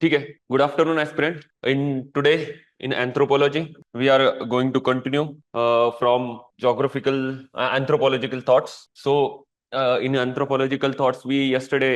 ठीक है. Good afternoon, aspirant. In today in anthropology, we are going to continue from geographical anthropological thoughts. So in anthropological thoughts, we yesterday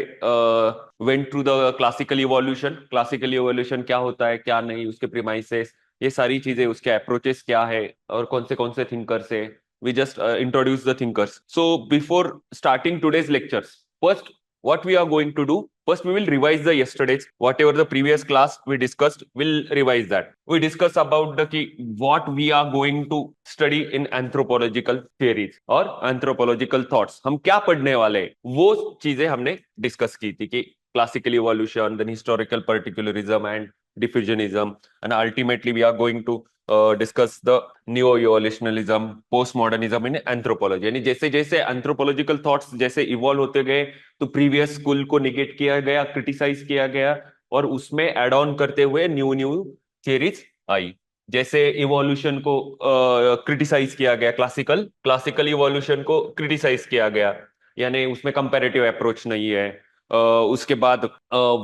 went through the classical evolution. Classical evolution क्या होता है, क्या नहीं, उसके premises, ये सारी चीजें, उसके approaches क्या है और कौन से thinkers है. We just introduce the thinkers. So before starting today's lectures, first what we are going to do, first we will revise the yesterday's whatever the previous class we discussed, we'll revise that. We discuss about the key what we are going to study in anthropological theories और anthropological thoughts. हम क्या पढ़ने वाले हैं, वो चीजें हमने discuss की थी कि classical evolution, then historical particularism and diffusionism, and ultimately we are going to discuss the new evolutionism, postmodernism in anthropology. यानी जैसे जैसे एंथ्रोपोलॉजिकल थॉट्स जैसे इवॉल्व होते गए, तो प्रीवियस स्कूल को निगेट किया गया, क्रिटिसाइज किया गया, और उसमें एड ऑन करते हुए न्यू न्यू थियरीज आई. जैसे इवोल्यूशन को क्रिटिसाइज किया गया, क्लासिकल इवोल्यूशन को क्रिटिसाइज किया गया, यानी उसमें कंपैरेटिव अप्रोच नहीं है. उसके बाद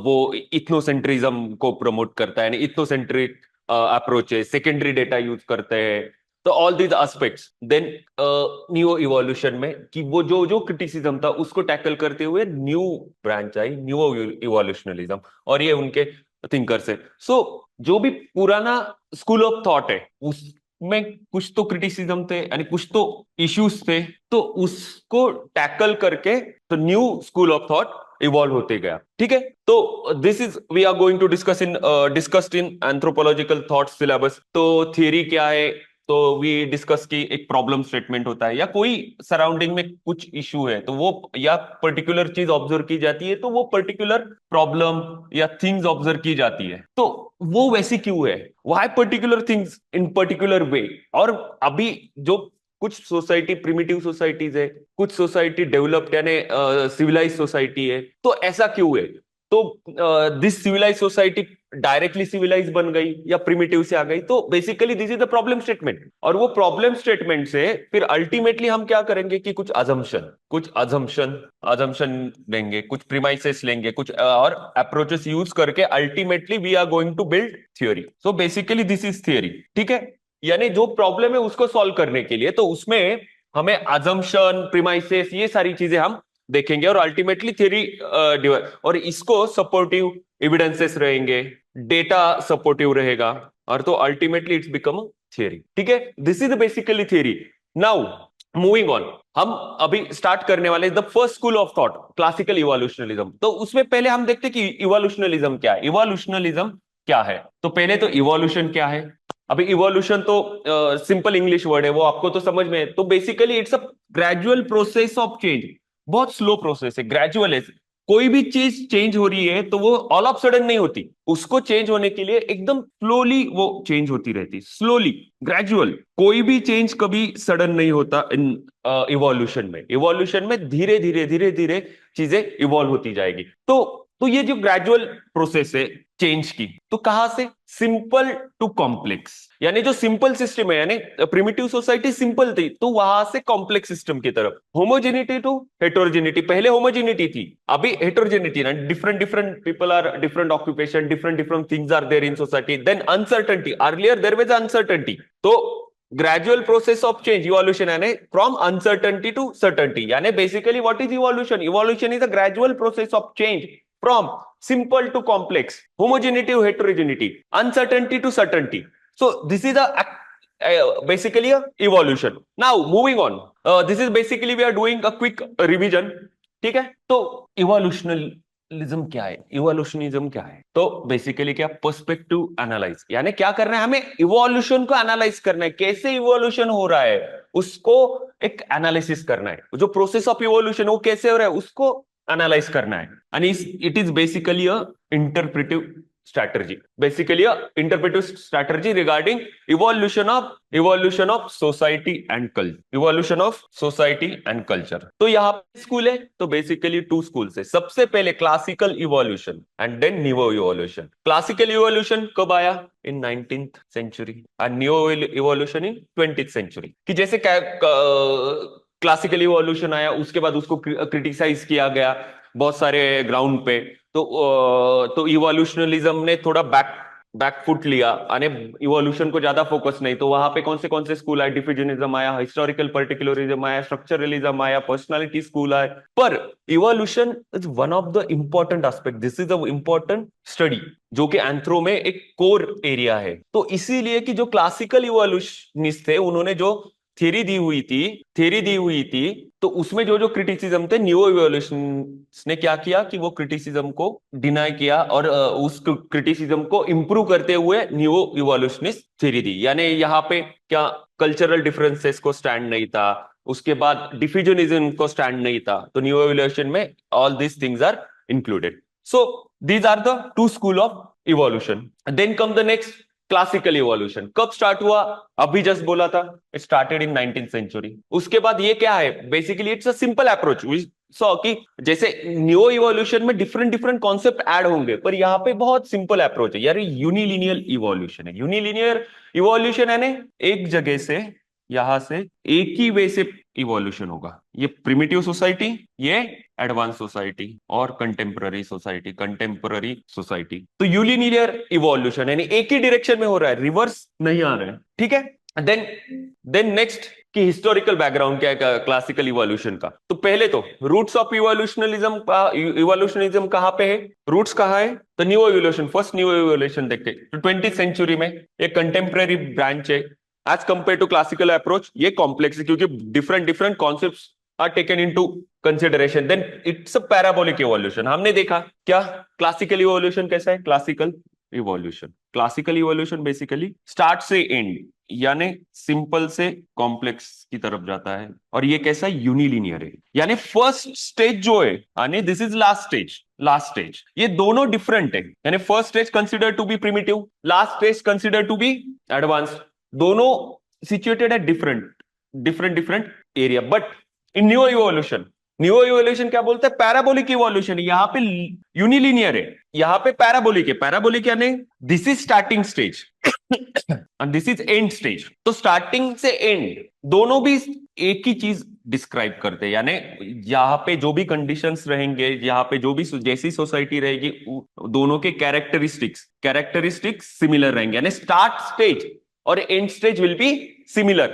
वो इथनोसेंट्रिज्म को प्रमोट करता है, यानी इथनोसेंट्रिक अप्रोच है, सेकेंडरी डेटा यूज करते हैं. तो all these aspects then new evolution में कि वो जो जो क्रिटिसिज्म था उसको टैकल करते हुए न्यू ब्रांच आई, न्यू इवोल्यूशनलिज्म, और ये उनके थिंकर्स है. सो जो भी पुराना स्कूल ऑफ थॉट है उसमें कुछ तो क्रिटिसिज्म थे, यानी कुछ तो इश्यूज थे, तो उसको टैकल करके तो new school of thought evolve होते गया. ठीक है. तो this is we are going to discussed in anthropological thought syllabus. तो थियरी क्या है, तो वी डिस्कस की एक प्रॉब्लम स्टेटमेंट होता है, या कोई सराउंडिंग में कुछ इशू है तो वो या पर्टिकुलर चीज ऑब्जर्व की जाती है, तो वो पर्टिकुलर प्रॉब्लम या थिंग्स ऑब्जर्व की जाती है, तो वो वैसी क्यों है, why particular things in particular way. और अभी जो कुछ सोसाइटी प्रिमिटिव सोसाइटीज है, कुछ सोसाइटी डेवलप्ड यानी सिविलाइज सोसाइटी है, तो ऐसा क्यों है. तो this civilise society directly civilise बन गई या प्रिमिटिव से आ गई, तो basically this is the problem statement. और वो प्रॉब्लम स्टेटमेंट से फिर अल्टीमेटली हम क्या करेंगे कि कुछ अजम्पशन लेंगे, कुछ प्रीमाइसेस लेंगे, कुछ और अप्रोचेस यूज करके ultimately we are going to build theory. So basically this is theory. ठीक है. यानी जो प्रॉब्लम है उसको सॉल्व करने के लिए, तो उसमें हमें अजम्पशन, प्रीमाइसेस, ये सारी चीजें हम देखेंगे, और अल्टीमेटली थ्योरी और इसको सपोर्टिव एविडेंसेस रहेंगे, डेटा सपोर्टिव रहेगा, और तो अल्टीमेटली इट्स बिकम थियरी. ठीक है. This is basically theory. Now moving on, हम अभी स्टार्ट करने वाले the first school of thought, classical इवोल्यूशनलिज्म. तो उसमें पहले हम देखते कि इवोल्यूशनलिज्म क्या है, इवोल्यूशनलिज्म क्या है. तो पहले तो इवोल्यूशन क्या है. अभी इवोल्यूशन तो सिंपल इंग्लिश वर्ड है, वो आपको तो समझ में है. तो basically it's a gradual process of change. बहुत स्लो प्रोसेस है, ग्रेजुअल है. कोई भी चीज चेंज हो रही है तो वो ऑल ऑफ सडन नहीं होती, उसको चेंज होने के लिए एकदम स्लोली वो चेंज होती रहती, स्लोली, ग्रेजुअल. कोई भी चेंज कभी सडन नहीं होता इन इवोल्यूशन में धीरे धीरे चीजें इवॉल्व होती जाएगी. तो ये जो ग्रेजुअल प्रोसेस है चेंज की, तो कहां से, सिंपल टू कॉम्प्लेक्स. यानी जो सिंपल सिस्टम है, यानी प्रिमिटिव सोसाइटी सिंपल थी, तो वहां से कॉम्प्लेक्स सिस्टम की तरफ, होमोजेनिटी टू हेटरोजेनिटी. पहले होमोजेनिटी थी, अभी हेटरोजेनिटी ना, different different people are different occupation, different different things are there in society. Then uncertainty, earlier there was uncertainty. तो gradual process of change, evolution, यानी फ्रॉम अनसर्टेनिटी टू सर्टेनिटी. यानी basically what is evolution, evolution is a gradual process of change from simple to complex, homogeneity to heterogeneity, uncertainty to certainty. So this is basically a evolution. Now moving on, this is basically we are doing a quick revision. ठीक है. तो इवोल्यूशनलिज्म क्या है, इवोल्यूशनिज्म क्या है. तो basically क्या, perspective analyse, यानी क्या करना है, हमें इवोल्यूशन को एनालाइज करना है, कैसे इवोल्यूशन हो रहा है उसको एक एनालिसिस करना है. जो प्रोसेस ऑफ इवोल्यूशन वो कैसे हो रहा है उसको एनालाइज करना है. And it is basically a interpretive strategy, basically a interpretive strategy regarding evolution of society and culture. तो यहाँ पे स्कूल है, तो बेसिकली टू स्कूल्स है. सबसे पहले classical evolution and then new evolution. Classical evolution कब आया, in 19th century, and new evolution in 20th century. कि जैसे क्लासिकल इवोल्यूशन आया, उसके बाद उसको क्रिटिसाइज किया गया, बहुत सारे ग्राउंड पे। तो इवोल्यूशनलिज्म ने थोड़ा बैकफुट लिया, यानी इवोल्यूशन को ज्यादा फोकस नहीं। तो वहां पे कौन से स्कूल आए? डिफ्यूजनिज्म आया, हिस्टोरिकल पर्टिकुलरिज्म आया, स्ट्रक्चरलिज्म आया, पर्सनालिटी स्कूल आए। पर evolution is one of the important aspect, this is a important study जो कि एंथ्रो में एक कोर एरिया है। तो इसीलिए कि जो क्लासिकल इवोल्यूशनिस्ट थे उन्होंने जो थ्योरी दी हुई थी, तो उसमें जो जो क्रिटिसिज्म थे, न्यू इवोल्यूशन ने क्या किया कि वो क्रिटिसिज्म को डिनाई किया और उस क्रिटिसिज्म को इंप्रूव करते हुए न्यू इवोल्यूशनिस्ट थ्योरी दी। यानी यहाँ पे क्या कल्चरल डिफरेंसेस को स्टैंड नहीं था, उसके बाद डिफ्यूजनिज्म को स्टैंड नहीं था, तो न्यू इवोल्यूशन में all these things are included. So these are the two school of evolution. Then come the next, classical evolution. कब स्टार्ट हुआ? अभी जस्ट बोला था, it started in 19th century. उसके बाद ये क्या है? Basically it's a simple approach. We saw कि जैसे न्यू इवोल्यूशन में डिफरेंट डिफरेंट कॉन्सेप्ट ऐड होंगे, पर यहाँ पे बहुत सिंपल अप्रोच है यार, यूनिलिनियर इवोल्यूशन है। यूनिलिनियर इवोल्यूशन यानी एक जगह से, यहां से एक ही वे से इवोल्यूशन होगा। ये प्रिमिटिव सोसाइटी, ये एडवांस सोसाइटी और कंटेम्पररी सोसाइटी। तो यूनिलिनियर इवोल्यूशन यानी एक ही डायरेक्शन में हो रहा है, रिवर्स नहीं आ रहा है, ठीक है। देन नेक्स्ट कि हिस्टोरिकल बैकग्राउंड क्या है क्लासिकल इवोल्यूशन का। तो पहले तो रूट्स ऑफ इवोल्यूशनिज्म कहां पे है, रूट्स कहां है? तो new evolution, first new evolution देखते तो 20th सेंचुरी में एक कंटेम्पररी ब्रांच है। As compare to classical approach ये कॉम्प्लेक्स है क्योंकि different different concepts are taken into consideration. Then it's a parabolic evolution. हमने देखा क्या क्लासिकल इवोल्यूशन कैसा है? क्लासिकल इवोल्यूशन बेसिकली स्टार्ट से एंड यानी सिंपल से कॉम्प्लेक्स की तरफ जाता है, और ये कैसा यूनिलीनियर है। यानी फर्स्ट स्टेज जो है, यानी दिस इज लास्ट स्टेज, ये दोनों डिफरेंट है। यानी first stage consider to be primitive, last stage consider to be advance. दोनों सिचुएटेड है different area. But in new evolution क्या बोलते हैं? Parabolic evolution. यहाँ पे यूनिलीनियर है, यहाँ पे पैराबोलिक है। पैराबोलिक यानी this is starting stage and this is and stage. तो स्टार्टिंग से एंड दोनों भी एक ही चीज डिस्क्राइब करते हैं। यानी यहाँ पे जो भी कंडीशंस रहेंगे, यहाँ पे जो भी जैसी सोसाइटी रहेगी, दोनों के कैरेक्टरिस्टिक्स सिमिलर रहेंगे। यानी स्टार्ट स्टेज और and stage will be similar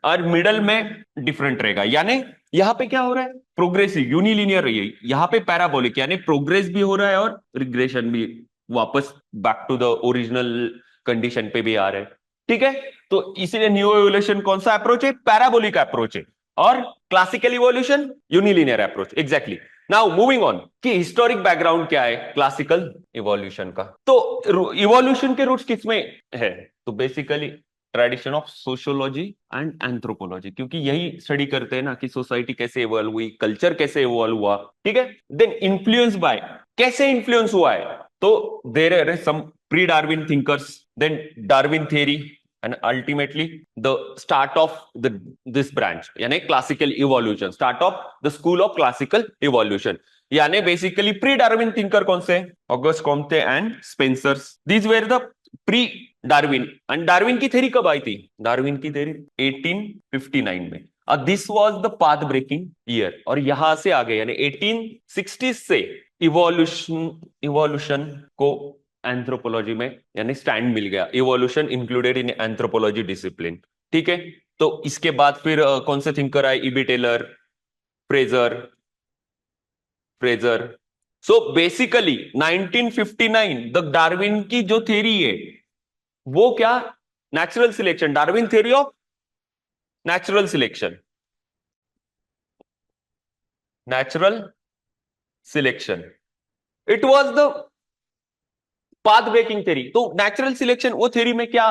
और मिडल में डिफरेंट रहेगा। यानी यहाँ पे क्या हो रहा है? प्रोग्रेसिव यूनिलीनियर रही है, यहाँ पे पैराबोलिक यानी प्रोग्रेस भी हो रहा है और रिग्रेशन भी, वापस back to the original condition पे भी आ रहे हैं, ठीक है। तो इसीलिए न्यू इवोल्यूशन कौन सा अप्रोच है? पैराबोलिक अप्रोच है, और classical evolution unilinear approach. Exactly. Now moving on कि हिस्टोरिक बैकग्राउंड क्या है क्लासिकल इवोल्यूशन का। तो इवोल्यूशन के रूट्स किसमें है? तो basically tradition of sociology and anthropology, क्योंकि यही स्टडी करते हैं ना कि सोसाइटी कैसे इवॉल्व हुई, कल्चर कैसे इवॉल्व हुआ, ठीक है। देन इन्फ्लुएंस बाय, कैसे इन्फ्लुएंस हुआ है? तो there are some pre Darwin thinkers, then Darwin theory, and ultimately the start of this branch यानी classical evolution, start of the school of classical evolution. यानी बेसिकली प्री डार्विन थिंकर कौन से? August Comte and Spencer. These were the pre Darwin. And Darwin की theory कब आई थी? Darwin की theory 1859 में। This was the path breaking year, और यहां से आगे यानी 1860 से इवोल्यूशन को एंथ्रोपोलॉजी में यानी स्टैंड मिल गया। Evolution included in anthropology discipline, ठीक है। तो इसके बाद फिर कौन से थिंकर आए? E B Tylor, Frazer Frazer so basically 1959 the Darwin की जो थ्योरी है वो क्या? Natural selection, Darwin theory of natural selection. It was the path breaking theory. तो नेचुरल सिलेक्शन वो थ्योरी में क्या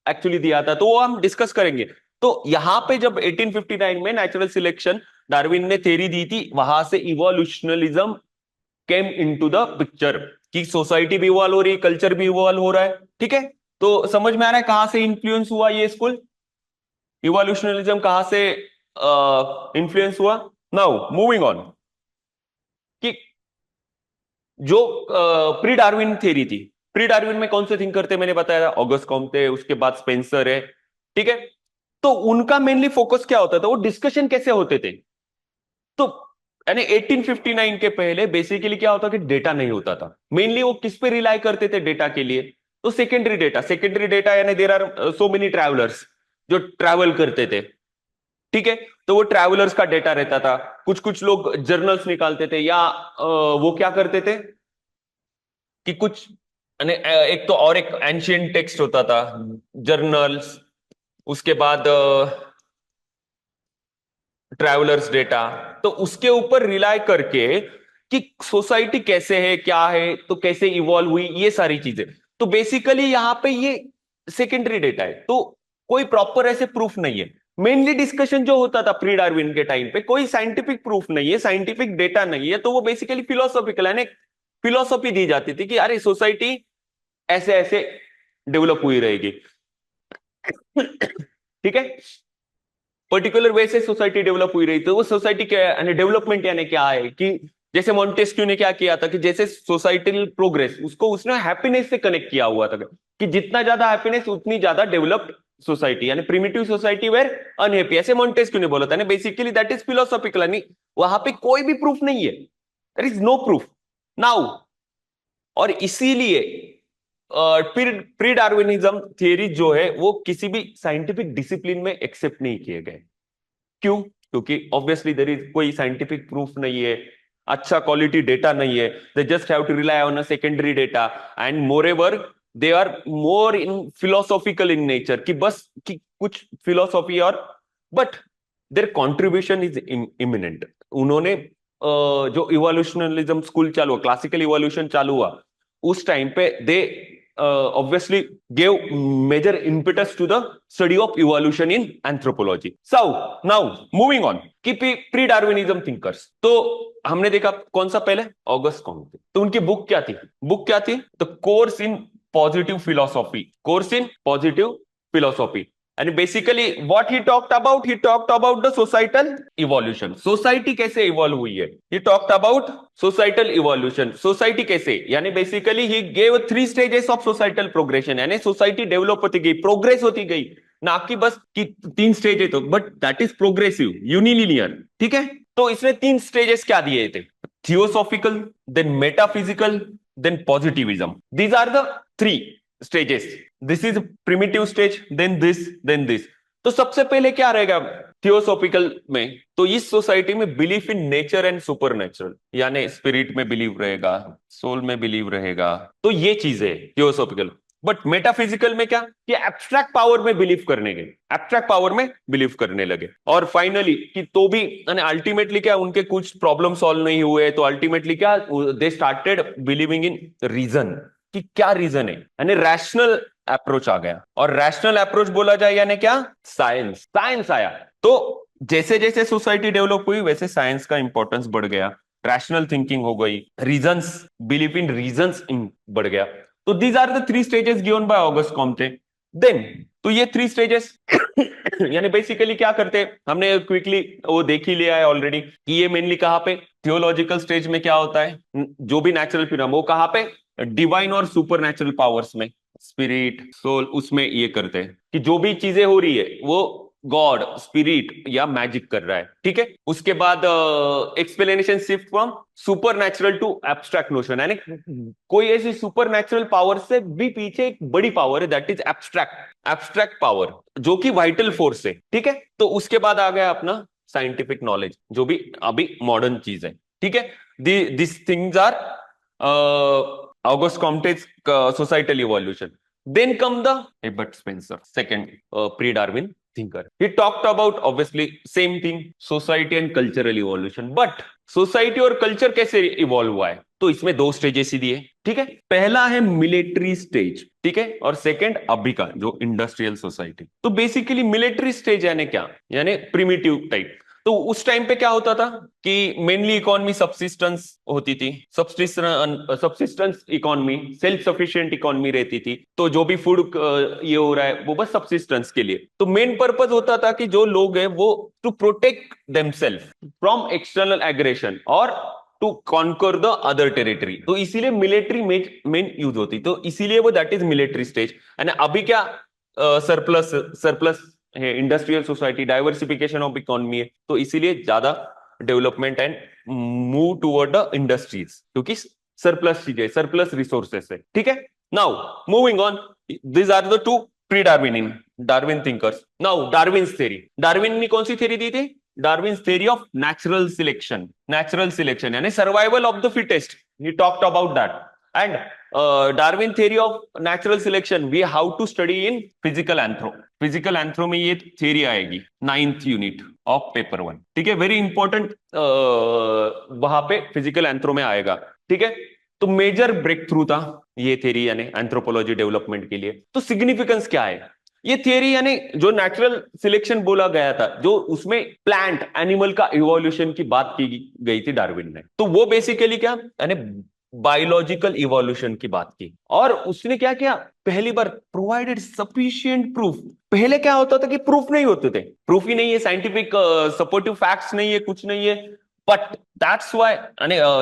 एक्चुअली दिया था, तो वो हम डिस्कस करेंगे। तो यहां पे जब 1859 में नेचुरल सिलेक्शन डार्विन ने थ्योरी दी थी, वहां से इवोल्यूशनलिज्म केम इनटू द पिक्चर कि सोसाइटी भी इवॉल्व हो रही है, कल्चर भी इवॉल्व हो रहा है, ठीक है। तो समझ में आ रहा है कहां से इंफ्लुएंस हुआ ये स्कूल? इवोल्यूशनलिज्म कहां से इंफ्लुएंस हुआ? नाउ मूविंग ऑन कि जो प्री डार्विन थ्योरी थी, प्री डार्विन में कौन से थिंकर थे? मैंने बताया था ऑगस्ट कॉम्टे, उसके बाद स्पेंसर है, ठीक है। तो उनका मेनली फोकस क्या होता था? वो डिस्कशन कैसे होते थे? तो यानी 1859 के पहले बेसिकली क्या होता कि डेटा नहीं होता था। मेनली वो किस पे रिलाई करते थे डेटा के लिए? तो सेकेंडरी डेटा यानी there are so many travellers जो ट्रैवल करते थे, ठीक है। तो वो ट्रैवलर्स का डेटा रहता था। कुछ कुछ लोग जर्नल्स निकालते थे, या वो क्या करते थे कि कुछ एक तो और एक एंशियंट टेक्स्ट होता था, जर्नल्स, उसके बाद ट्रैवलर्स डेटा। तो उसके ऊपर रिलाय करके कि सोसाइटी कैसे है, क्या है, तो कैसे इवॉल्व हुई, ये सारी चीजें। तो बेसिकली यहाँ पे ये सेकेंडरी डेटा है, तो कोई प्रॉपर ऐसे प्रूफ नहीं है। मेनली डिस्कशन जो होता था प्री डार्विन के टाइम पे, कोई साइंटिफिक प्रूफ नहीं है, साइंटिफिक डेटा नहीं है, तो वो बेसिकली फिलोसॉफिकल है, फिलोसॉफी दी जाती थी कि अरे सोसाइटी ऐसे ऐसे डेवलप हुई रहेगी, ठीक है। पर्टिकुलर वे से सोसाइटी डेवलप हुई रही, तो वो सोसाइटी क्या है, डेवलपमेंट यानी क्या है कि जैसे मॉन्टेस्क्यू ने क्या किया था कि जैसे सोसाइटल प्रोग्रेस उसको उसने हैप्पीनेस से कनेक्ट किया हुआ था कि जितना ज्यादा हैप्पीनेस उतनी ज्यादा डेवलप्ड सोसाइटी, यानी प्रिमिटिव सोसाइटी वेर अनहैप्पी, ऐसे मॉन्टेस्क्यू ने बोला था। बेसिकली दैट इज फिलोसॉफिकल, यानी वहां पे कोई भी प्रूफ नहीं है, there is no proof now. और इसीलिए प्री डार्विनिज्म थियरी जो है वो किसी भी साइंटिफिक डिसिप्लिन में एक्सेप्ट नहीं किए गए। क्यों? क्योंकि ऑब्वियसली देयर इज कोई साइंटिफिक प्रूफ नहीं है, अच्छा क्वालिटी डेटा नहीं है, they just have to rely on a secondary data, and moreover they are more in philosophical in nature, कि बस कि कुछ फिलोसॉफी और, but their contribution is eminent. उन्होंने जो इवोल्यूशनलिज्म स्कूल चालू हुआ, क्लासिकल इवोल्यूशन चालू हुआ, उस टाइम पे दे obviously gave major impetus to the study of evolution in anthropology. So now moving on कि प्री डार्विनिज्म थिंकर्स, तो हमने देखा कौन सा पहले, ऑगस्ट कॉम्टे। तो उनकी बुक क्या थी? बुक क्या थी? तो course in positive philosophy, course in positive philosophy. And basically what he talked about the societal evolution, society कैसे इवॉल्व हुई है। he talked about societal evolution, society कैसे, यानी basically he gave 3 stages of societal progression, यानी society develop होती गई, progress होती गई, ना कि बस कि 3 स्टेज है तो, but that is progressive unilinear, ठीक है। तो इसने 3 स्टेजेस क्या दिए थे? Theosophical, then metaphysical, then positivism. These are the 3 stages. This is primitive stage, then this. तो सबसे पहले क्या रहेगा थियोसॉफिकल में? तो इस सोसाइटी में belief in nature and super natural, यानी स्पिरिट में बिलीव रहेगा, सोल में बिलीव रहेगा, तो ये चीज है थियोसॉफिकल। बट मेटाफिजिकल में क्या कि एब्स्ट्रैक्ट पावर में बिलीव करने गए, एब्स्ट्रैक्ट पावर में बिलीव करने लगे। और फाइनली कि तो भी अल्टीमेटली क्या उनके कुछ प्रॉब्लम सॉल्व नहीं हुए, तो अल्टीमेटली क्या they started believing in reason, कि क्या रीजन है, यानी रैशनल अप्रोच आ गया। और रैशनल अप्रोच बोला जाए यानी क्या, साइंस आया। तो जैसे जैसे सोसाइटी डेवलप हुई वैसे साइंस का इंपॉर्टेंस बढ़ गया, रैशनल थिंकिंग हो गई, रीजंस, बिलीव इन रीजंस बढ़ गया। तो these are the 3 stages given by August Comte. Then तो ये 3 स्टेजेस यानी बेसिकली क्या करते, हमने क्विकली वो देख ही लिया है ऑलरेडी कि ये मेनली कहां पे, थियोलॉजिकल स्टेज में क्या होता है, जो भी नेचुरल फिनोमेना वो कहां पे, डिवाइन और सुपर नेचुरल पावर्स में, स्पिरिट, सोल, उसमें ये करते हैं कि जो भी चीजें हो रही है वो गॉड, स्पिरिट या मैजिक कर रहा है, ठीक है। उसके बाद explanation shift from supernatural to abstract notion, यानी कोई ऐसी सुपर नेचुरल पावर से भी पीछे एक बड़ी पावर है, दैट इज एब्स्ट्रैक्ट पावर, जो कि वाइटल फोर्स है, ठीक है। तो उसके बाद आ गया अपना साइंटिफिक नॉलेज, जो भी अभी मॉडर्न चीज है, ठीक है। This things are August Comte's societal evolution. Then come the Herbert Spencer, second pre-Darwin thinker. He talked about obviously same thing, society and cultural evolution. But society और कल्चर कैसे evolve हुआ है? तो इसमें 2 स्टेजेस ही दिए, ठीक है। पहला है मिलिट्री स्टेज, ठीक है, और सेकंड अभी का जो इंडस्ट्रियल सोसाइटी। तो बेसिकली मिलिट्री स्टेज यानी क्या, यानी प्रिमिटिव टाइप। तो उस टाइम पे क्या होता था कि मेनली इकोनॉमी सब्सिस्टेंस होती थी, subsistence economy, self sufficient economy रहती थी। तो जो भी फूड ये हो रहा है वो बस सब्सिस्टेंस के लिए। तो मेन पर्पस होता था कि जो लोग हैं वो to protect themselves from external aggression और to conquer the other territory. तो इसीलिए मिलिट्री मेन यूज होती, तो इसीलिए वो that is military stage. And अभी क्या सरप्लस है, industrial society, diversification of economy है, तो इसीलिए ज्यादा development and move toward the industries, क्योंकि सरप्लस चीजें, सरप्लस रिसोर्सेस है, ठीक है। Now moving on, these are the two pre Darwinian Darwin thinkers. Now Darwin's theory, Darwin ने कौन सी थ्योरी दी थी? Darwin's theory of natural selection यानी survival of the fittest, he talked about that. And Darwin theory of natural selection we how to study in physical anthro. Physical anthro में ये theory आएगी 9th unit of paper 1, ठीक है, very important, वहां पे physical anthro में आएगा, ठीक है। तो मेजर ब्रेक थ्रू था ये थ्योरी यानी एंथ्रोपोलॉजी डेवलपमेंट के लिए। तो सिग्निफिकेंस क्या है ये थ्योरी यानी जो नेचुरल सिलेक्शन बोला गया था, जो उसमें प्लांट एनिमल का इवोल्यूशन की बात की गई थी डार्विन ने, तो वो बेसिकली क्या यानी बायोलॉजिकल इवोल्यूशन की बात की। और उसने क्या किया, पहली बार प्रोवाइडेड सफिशिएंट प्रूफ। पहले क्या होता था कि प्रूफ नहीं होते थे, प्रूफ ही नहीं है, साइंटिफिक सपोर्टिव फैक्ट्स नहीं है, कुछ नहीं है, but that's why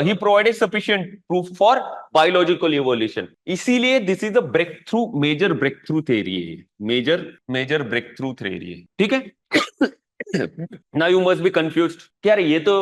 he provided sufficient proof for biological evolution. इसीलिए this is a breakthrough, major breakthrough theory है, मेजर ब्रेक थ्रू थ्योरी है, ठीक है। Now you must be confused कि यार ये तो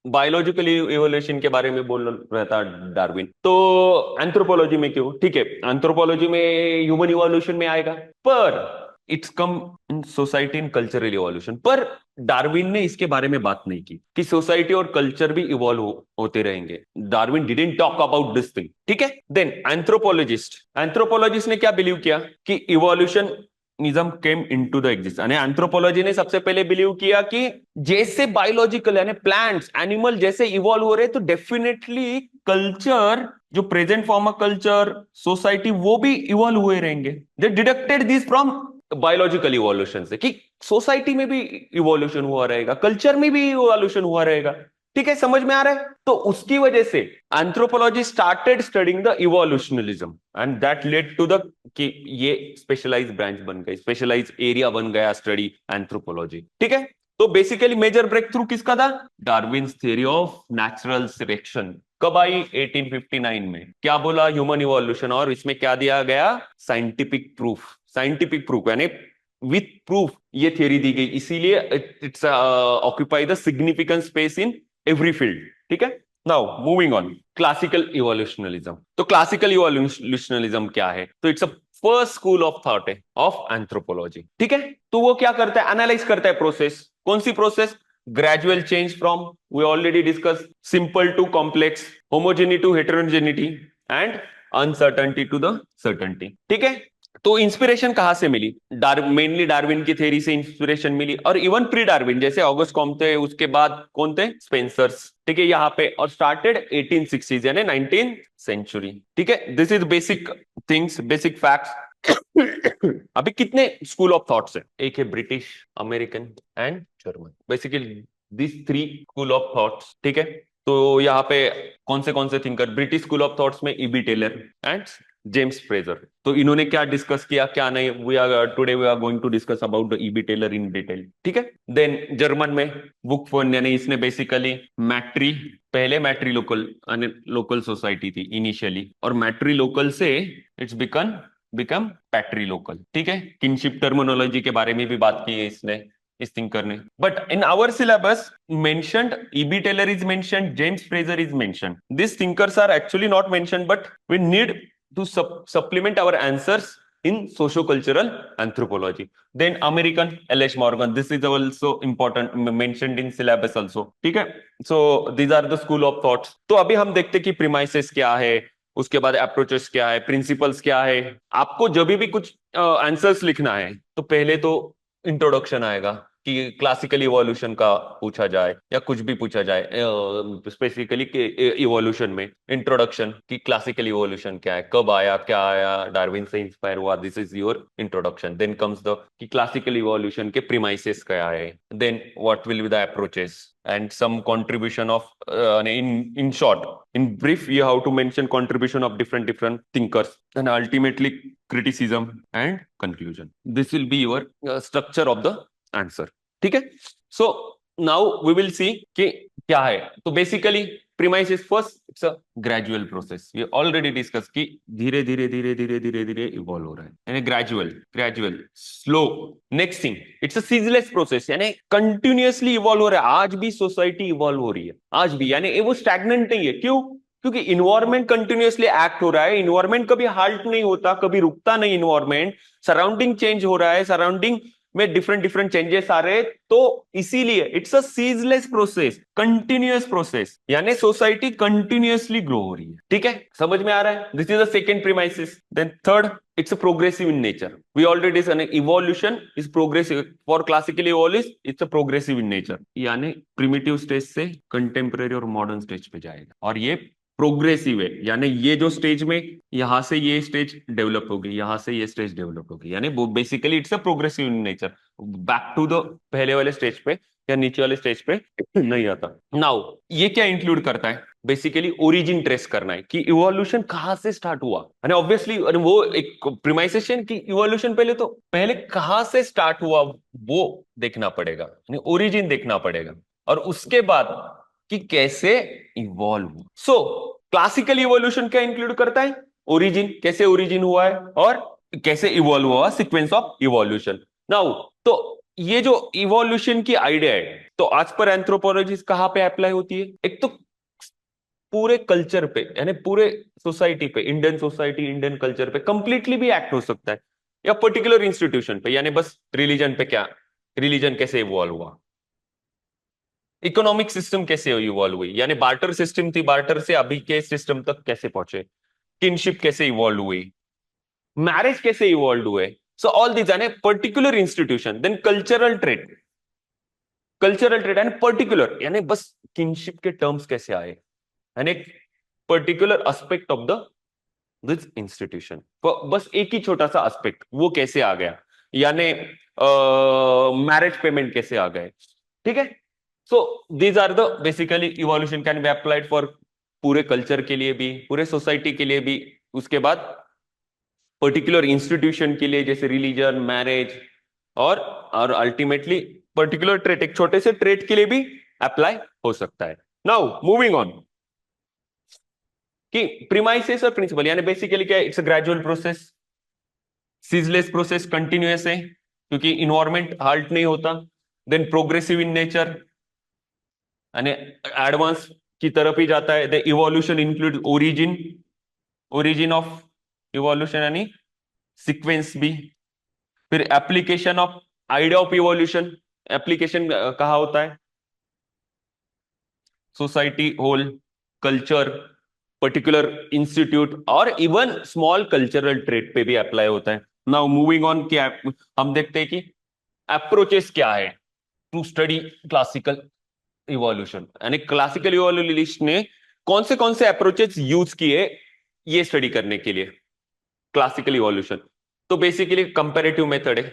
बायोलॉजिकल इवोल्यूशन के बारे में बोल रहा था डार्विन, तो एंथ्रोपोलॉजी में क्यों? ठीक है, एंथ्रोपोलॉजी में ह्यूमन इवोल्यूशन में आएगा, पर it's come in society in cultural evolution. पर डार्विन ने इसके बारे में बात नहीं की कि सोसाइटी और कल्चर भी इवॉल्व होते रहेंगे। Darwin didn't talk about this thing, ठीक है। देन एंथ्रोपोलॉजिस्ट ने क्या बिलीव किया कि evolutionism came into the exist, यानी एंथ्रोपोलॉजी ने सबसे पहले बिलीव किया कि जैसे बायोलॉजिकल यानी प्लांट्स एनिमल जैसे इवॉल्व हो रहे, तो डेफिनेटली कल्चर, जो present form of culture society, वो भी इवॉल्व हुए रहेंगे। They deducted this from biological evolution से, कि सोसाइटी में भी इवोल्यूशन हुआ रहेगा, कल्चर में भी इवोल्यूशन हुआ रहेगा, ठीक है, समझ में आ रहा है। तो उसकी वजह से anthropology started studying the evolutionalism and that led to the, कि ये स्पेशलाइज ब्रांच बन गई, स्पेशलाइज एरिया बन गया स्टडी एंथ्रोपोलॉजी, ठीक है। तो बेसिकली मेजर ब्रेक थ्रू किसका था? Darwin's theory of natural selection. कब आई? 1859 में। क्या बोला? Human evolution. और इसमें क्या दिया गया? साइंटिफिक प्रूफ यानी विथ प्रूफ ये थियरी दी गई, इसीलिए it's occupy the significant space in every field, ठीक है। Now moving on, classical इवोल्यूशनलिज्म। तो क्लासिकल इवोल्यूशनलिज्म क्या है? तो it's a first school of thought है ऑफ एंथ्रोपोलॉजी, ठीक है। तो वो क्या करता है? एनालाइज करता है प्रोसेस। कौन सी process? Gradual change from, we already discuss, simple to complex, homogeny to heterogeneity and uncertainty to the certainty, ठीक है। तो इंस्पिरेशन कहां से मिली? मेनली डार्विन की थ्योरी से इंस्पिरेशन मिली, और इवन प्री डार्विन जैसे ऑगस्ट कॉम्टे, उसके बाद कौन थे? स्पेंसर्स, ठीक है, यहाँ पे। और स्टार्टेड 1860s यानी 19th सेंचुरी, ठीक है। This is basic things, basic facts. अभी कितने स्कूल ऑफ थॉट्स है? एक है British, American and German, basically this three school of thoughts, ठीक है। तो यहाँ पे कौन से thinker? British school of thoughts में E B Tylor and James Frazer. तो इन्होंने क्या डिस्कस किया, क्या नहीं, we are going to discuss about the EB Tylor in detail, ठीक है। देन जर्मन में बुक फोन, यानी इसने बेसिकली मैट्री, पहले मैट्री लोकल सोसाइटी थी इनिशियली, और मैट्री लोकल से इट्स बिकम पैट्री लोकल, ठीक है। किनशिप टर्मिनोलॉजी के बारे में भी बात की है इसने, इस थिंकर ने। But in our syllabus mentioned, E.B. Taylor is mentioned, James Fraser is mentioned. These thinkers are actually not mentioned, but we need to supplement our answers in socio-cultural anthropology. Then American, L.H. Morgan. This is also important, mentioned in syllabus also. ठीक है? So these are the school of thoughts. तो अभी हम देखते कि premises क्या है, उसके बाद अप्रोचेस क्या है, प्रिंसिपल्स क्या है। आपको जब भी कुछ आंसर्स लिखना है, तो पहले तो इंट्रोडक्शन आएगा कि क्लासिकल इवोल्यूशन का पूछा जाए या कुछ भी पूछा जाए, स्पेसिफिकली इवोल्यूशन में इंट्रोडक्शन कि क्लासिकल इवोल्यूशन क्या है, कब आया, क्या आया, डार्विन से इंस्पायर हुआ, this is your introduction. Then comes the कि क्लासिकल इवोल्यूशन के प्रीमाइसेस क्या है, then what will be the approaches and some contribution of in short, in brief, you have to mention contribution of different thinkers, and ultimately criticism and conclusion. This will be your structure of the answer, ठीक है। So now we will see कि क्या है। तो basically premises first it's a gradual process, ये already discuss की, धीरे धीरे धीरे धीरे धीरे धीरे इवॉल्व हो रहा है, यानी gradual gradual slow. Next thing it's a ceaseless process, यानी कंटिन्यूअसली इवॉल्व हो रहा है। आज भी सोसाइटी इवॉल्व हो रही है, आज भी, यानी वो स्टैग्नेंट नहीं है। क्यों? क्योंकि इन्वायरमेंट कंटिन्यूअसली एक्ट हो रहा है, इन्वायरमेंट कभी हाल्ट नहीं होता, कभी रुकता नहीं इन्वायरमेंट, सराउंडिंग चेंज हो रहा है, सराउंडिंग में डिफरेंट डिफरेंट चेंजेस आ रहे हैं, तो इसीलिए it's a ceaseless process, continuous process, यानी सोसाइटी कंटिन्यूअसली ग्रो हो रही है। ठीक है, समझ में आ रहा है? This is the second premises. Then third, it's a progressive in nature. We already seen evolution is progressive, for classical evolution it's a progressive in nature, यानी प्रिमिटिव स्टेज से कंटेम्पररी और मॉडर्न स्टेज पे जाएगा, और ये progressive है, यानी ये जो स्टेज में यहां से ये स्टेज डेवलप होगी, यहां से ये स्टेज डेवलप होगी, यानी basically it's a progressive in nature, back to the पहले वाले स्टेज पे या नीचे वाले स्टेज पे नहीं आता। नाउ ये क्या इंक्लूड करता है? बेसिकली ओरिजिन ट्रेस करना है कि इवोल्यूशन कहां से स्टार्ट हुआ, यानी ऑब्वियसली वो एक प्रिमाइसेशन की इवोल्यूशन पहले कहां से स्टार्ट हुआ वो देखना पड़ेगा, यानी ओरिजिन देखना पड़ेगा, और उसके बाद कि कैसे इवॉल्व। सो क्लासिकल इवोल्यूशन क्या इंक्लूड करता है? ओरिजिन, कैसे ओरिजिन हुआ है और कैसे इवॉल्व हुआ, सीक्वेंस ऑफ इवोल्यूशन। नाउ तो ये जो इवोल्यूशन की आइडिया है, तो आज पर एंथ्रोपोलॉजी कहां पे अप्लाई होती है? एक तो पूरे कल्चर पे, यानी पूरे सोसाइटी पे, इंडियन सोसाइटी, इंडियन कल्चर पे कंप्लीटली भी एक्ट हो सकता है, या पर्टिकुलर इंस्टीट्यूशन पे, यानी बस रिलीजन पे, क्या रिलीजन कैसे इवॉल्व हुआ, इकोनॉमिक सिस्टम कैसे इवॉल्व हुई, यानी बार्टर सिस्टम थी, बार्टर से अभी के सिस्टम तक कैसे पहुंचे, किनशिप कैसे इवॉल्व हुई, मैरिज कैसे इवॉल्व हुए। सो ऑल दिस, यानी particular institution. Then cultural trait and particular, यानी बस किनशिप के टर्म्स कैसे आए, यानी particular aspect of the this institution, बस एक ही छोटा सा एस्पेक्ट वो कैसे आ गया, यानी मैरिज पेमेंट कैसे आ गए। ठीक है, so these are the basically evolution can be applied for पूरे कल्चर के लिए भी, पूरे सोसाइटी के लिए भी, उसके बाद पर्टिकुलर इंस्टीट्यूशन के लिए जैसे रिलीजन, मैरिज, और अल्टीमेटली पर्टिकुलर ट्रेट, एक छोटे से ट्रेट के लिए भी अप्लाई हो सकता है। नाउ मूविंग ऑन कि प्रीमाइसेस और प्रिंसिपल, यानी बेसिकली क्या है? It's a gradual process, ceaseless process, continuous है क्योंकि इन्वायरमेंट हाल्ट नहीं होता। देन प्रोग्रेसिव इन नेचर, यानी एडवांस की तरफ ही जाता है। The evolution include origin, origin of evolution यानी सीक्वेंस भी। फिर application of idea of evolution, application कहाँ होता है? Society whole, culture, particular institute, और इवन स्मॉल कल्चरल ट्रेड पे भी अप्लाई होता है। नाउ मूविंग ऑन, क्या हम देखते हैं कि अप्रोचेस क्या है टू स्टडी क्लासिकल इवोल्यूशन, यानी क्लासिकल इवोल्यूशन ने कौन से अप्रोचेस यूज किए ये स्टडी करने के लिए क्लासिकल इवोल्यूशन। तो बेसिकली कंपैरेटिव मेथड है,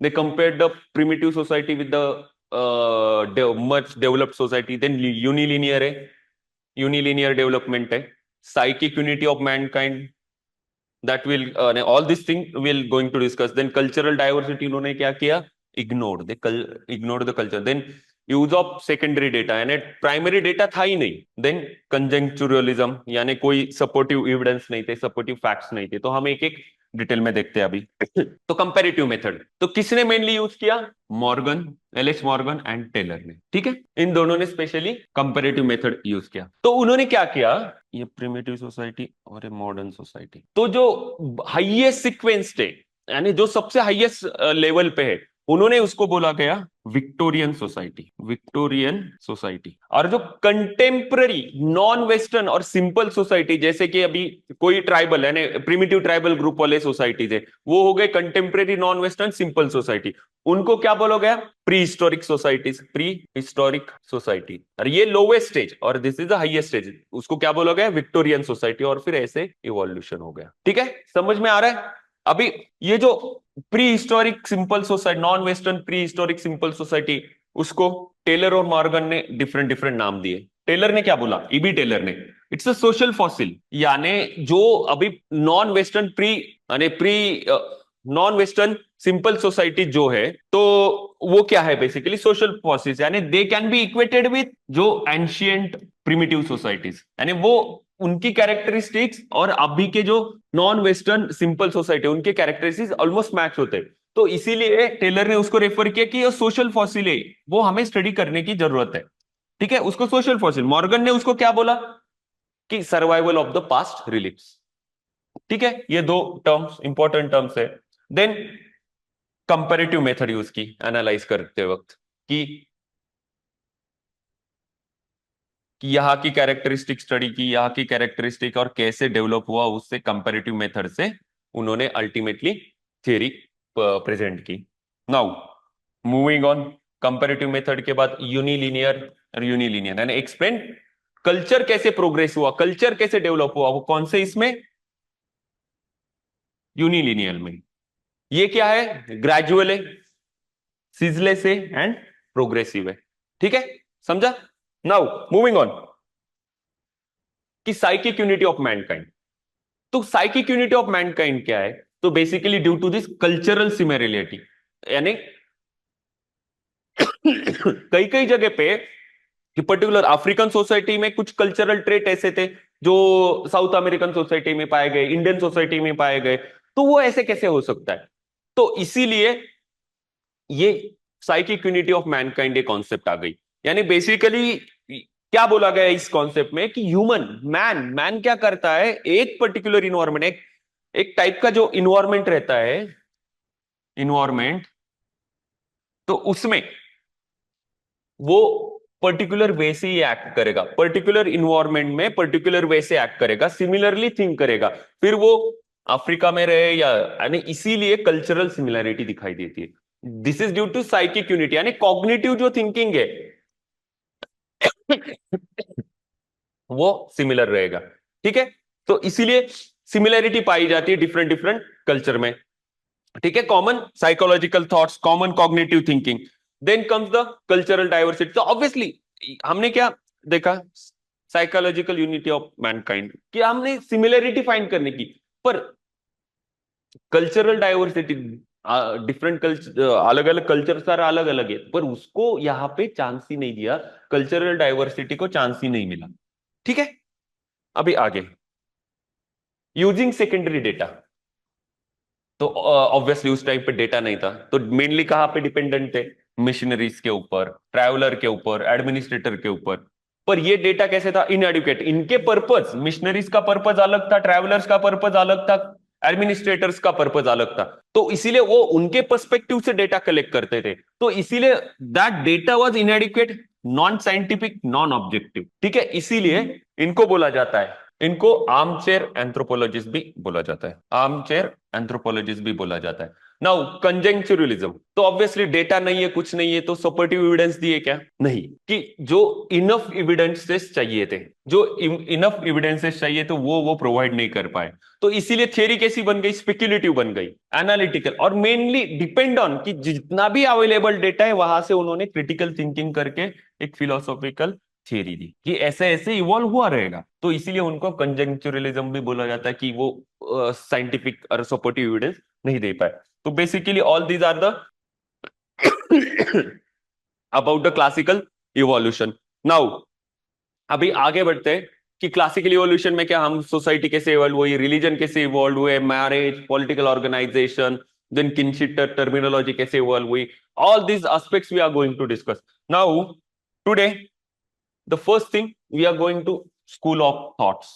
they compare the primitive society with the much developed society. Then unilinear है, यूनिलीनियर डेवलपमेंट है, psychic unity of mankind, that will all this thing we'll going to discuss. Then cultural diversity उन्होंने क्या किया? Ignored, ignored the culture. Then use of secondary data, यानी primary data था ही नहीं। Then कंजंक्चुरलिज्म, यानी कोई सपोर्टिव एविडेंस नहीं थे, सपोर्टिव फैक्ट्स नहीं थे। तो हम एक एक डिटेल में देखते हैं अभी। तो कंपैरेटिव मेथड तो किसने मेनली यूज किया? Morgan, LH Morgan and Tylor ने। ठीक है, इन दोनों ने स्पेशली कंपैरेटिव मेथड यूज किया। तो उन्होंने क्या किया? ये प्रिमिटिव सोसाइटी और ये मॉडर्न सोसाइटी, तो जो हाईएस्ट सीक्वेंस थे, यानी जो सबसे हाईएस्ट लेवल पे है, उन्होंने उसको बोला गया विक्टोरियन सोसाइटी, विक्टोरियन सोसाइटी। और जो कंटेम्पररी नॉन वेस्टर्न और सिंपल सोसाइटी, जैसे कि अभी कोई ट्राइबल यानी प्रिमिटिव ट्राइबल ग्रुप वाले सोसाइटीज है, वो हो गए contemporary non western simple society. उनको क्या बोला गया? Pre historic societies, pre historic society. और ये लोवेस्ट स्टेज और this is the highest stage, उसको क्या बोला गया? Victorian society. और फिर ऐसे इवोल्यूशन हो गया। ठीक है, समझ में आ रहा है? अभी ये जो pre historic simple society, non western pre historic simple society, उसको टेलर और मॉर्गन ने डिफरेंट डिफरेंट नाम दिए। टेलर ने क्या बोला? ईबी टेलर ने, इट्स अ सोशल फॉसिल, यानी जो अभी नॉन वेस्टर्न प्री यानी pre non western simple society जो है, तो वो क्या है? बेसिकली सोशल फॉसिल्स, यानी they can be equated with जो एंशियंट प्रिमिटिव सोसाइटीज, यानी वो उनकी कैरेक्टरिस्टिक्स और अभी के जो नॉन वेस्टर्न सिंपल सोसाइटी उनके कैरेक्टरिस्टिक्स ऑलमोस्ट मैच होते हैं। तो इसीलिए टेलर ने उसको रेफर किया कि ये सोशल फॉसिल है, वो हमें स्टडी करने की जरूरत है। ठीक है, उसको सोशल फॉसिल, मॉर्गन ने उसको क्या बोला कि survival of the past reliefs. ठीक है, ये दो टर्म्स इंपॉर्टेंट टर्म्स है। देन कंपैरेटिव मेथड यूज की एनालाइज करते वक्त कि यहाँ की कैरेक्टरिस्टिक स्टडी की, यहाँ की कैरेक्टरिस्टिक और कैसे डेवलप हुआ, उससे कंपैरेटिव मेथड से उन्होंने अल्टीमेटली थियरी प्रेजेंट की। Now moving on, comparative method के बाद यूनिलीनियर और यूनिलीनियर, यानी एक्सप्लेन कल्चर कैसे प्रोग्रेस हुआ, कल्चर कैसे डेवलप हुआ, वो कौन से इसमें, यूनिलीनियर में। ये क्या है, ग्रेजुअल है, सीजलेस है एंड प्रोग्रेसिव है। ठीक है, समझा। नाउ मूविंग ऑन कि साइकिक यूनिटी ऑफ मैनकाइंड। तो साइकिक यूनिटी ऑफ मैनकाइंड क्या है, तो basically due to this cultural similarity, यानी कई कई जगह पे कि पर्टिकुलर अफ्रीकन सोसाइटी में कुछ कल्चरल ट्रेट ऐसे थे जो साउथ अमेरिकन सोसाइटी में पाए गए, इंडियन सोसाइटी में पाए गए, तो वो ऐसे कैसे हो सकता है। तो इसीलिए ये साइकिक यूनिटी ऑफ मैनकाइंड एक कॉन्सेप्ट आ गई। यानी बेसिकली क्या बोला गया इस कॉन्सेप्ट में कि ह्यूमन, मैन मैन क्या करता है, एक पर्टिकुलर इन्वायरमेंट, एक टाइप का जो इन्वायरमेंट रहता है, इन्वायरमेंट, तो उसमें वो पर्टिकुलर वे से ही एक्ट करेगा, पर्टिकुलर इन्वायरमेंट में पर्टिकुलर वे से एक्ट करेगा, सिमिलरली थिंक करेगा, फिर वो अफ्रीका में रहे या, यानी इसीलिए कल्चरल सिमिलरिटी दिखाई देती है। This is due to psychic unity, यानी कॉग्निटिव जो थिंकिंग है वो सिमिलर रहेगा। ठीक है, तो इसीलिए सिमिलरिटी पाई जाती है डिफरेंट डिफरेंट कल्चर में। ठीक है, common psychological thoughts, common cognitive thinking. Then comes the cultural diversity. तो ऑब्वियसली हमने क्या देखा, साइकोलॉजिकल यूनिटी ऑफ मैनकाइंड, कि हमने सिमिलरिटी फाइंड करने की, पर कल्चरल डाइवर्सिटी, डिफरेंट कल्चर, अलग अलग कल्चर सारा अलग अलग है, पर उसको यहाँ पे चांस ही नहीं दिया, कल्चरल डाइवर्सिटी को चांस ही नहीं मिला। ठीक है, अभी आगे यूजिंग सेकेंडरी डेटा। तो ऑब्वियसली उस टाइम पे डेटा नहीं था, तो मेनली कहाँ पे डिपेंडेंट थे, मिशनरीज के ऊपर, ट्रैवलर के ऊपर, एडमिनिस्ट्रेटर के ऊपर। पर ये डेटा कैसे था, इनएडुकेट, इनके पर्पज, मिशनरीज का पर्पज अलग था, ट्रैवलर्स का पर्पज अलग था, एडमिनिस्ट्रेटर्स का पर्पज अलग था, तो इसीलिए वो उनके पर्सपेक्टिव से डेटा कलेक्ट करते थे, तो इसीलिए that data was inadequate, non scientific, non objective. ठीक है, इसीलिए इनको बोला जाता है, इनको आर्मचेयर एंथ्रोपोलॉजिस्ट भी बोला जाता है, आर्मचेयर एंथ्रोपोलॉजिस्ट भी बोला जाता है। नाउ कंजेंक्चुरलिज्म, तो ऑब्वियसली डेटा नहीं है, कुछ नहीं है, तो सपोर्टिव एविडेंस दिए क्या, नहीं, कि जो इनफ एविडेंसेस चाहिए थे, जो इनफ एविडेंसेस चाहिए तो वो प्रोवाइड नहीं कर पाए, तो इसीलिए थियरी कैसी बन गई, स्पेक्युलेटिव बन गई, एनालिटिकल, और मेनली डिपेंड ऑन कि जितना भी अवेलेबल डेटा है वहां से उन्होंने क्रिटिकल थिंकिंग करके एक फिलोसॉफिकल थियरी दी कि ऐसे ऐसे इवॉल्व हुआ रहेगा, तो इसीलिए उनको कंजंक्चुरलिज्म भी बोला जाता है कि वो साइंटिफिक और सपोर्टिव एविडेंस नहीं दे पाए। तो basically all these are the about the classical evolution. Now अभी आगे बढ़ते हैं कि क्लासिकल इवोल्यूशन में क्या, हम सोसाइटी कैसे इवॉल्व हुई, रिलीजन कैसे इवॉल्व हुए, marriage, political organisation, then kinship terminology कैसे इवॉल्व हुई, all these aspects we are going to discuss now today. The first thing we are going to school of thoughts.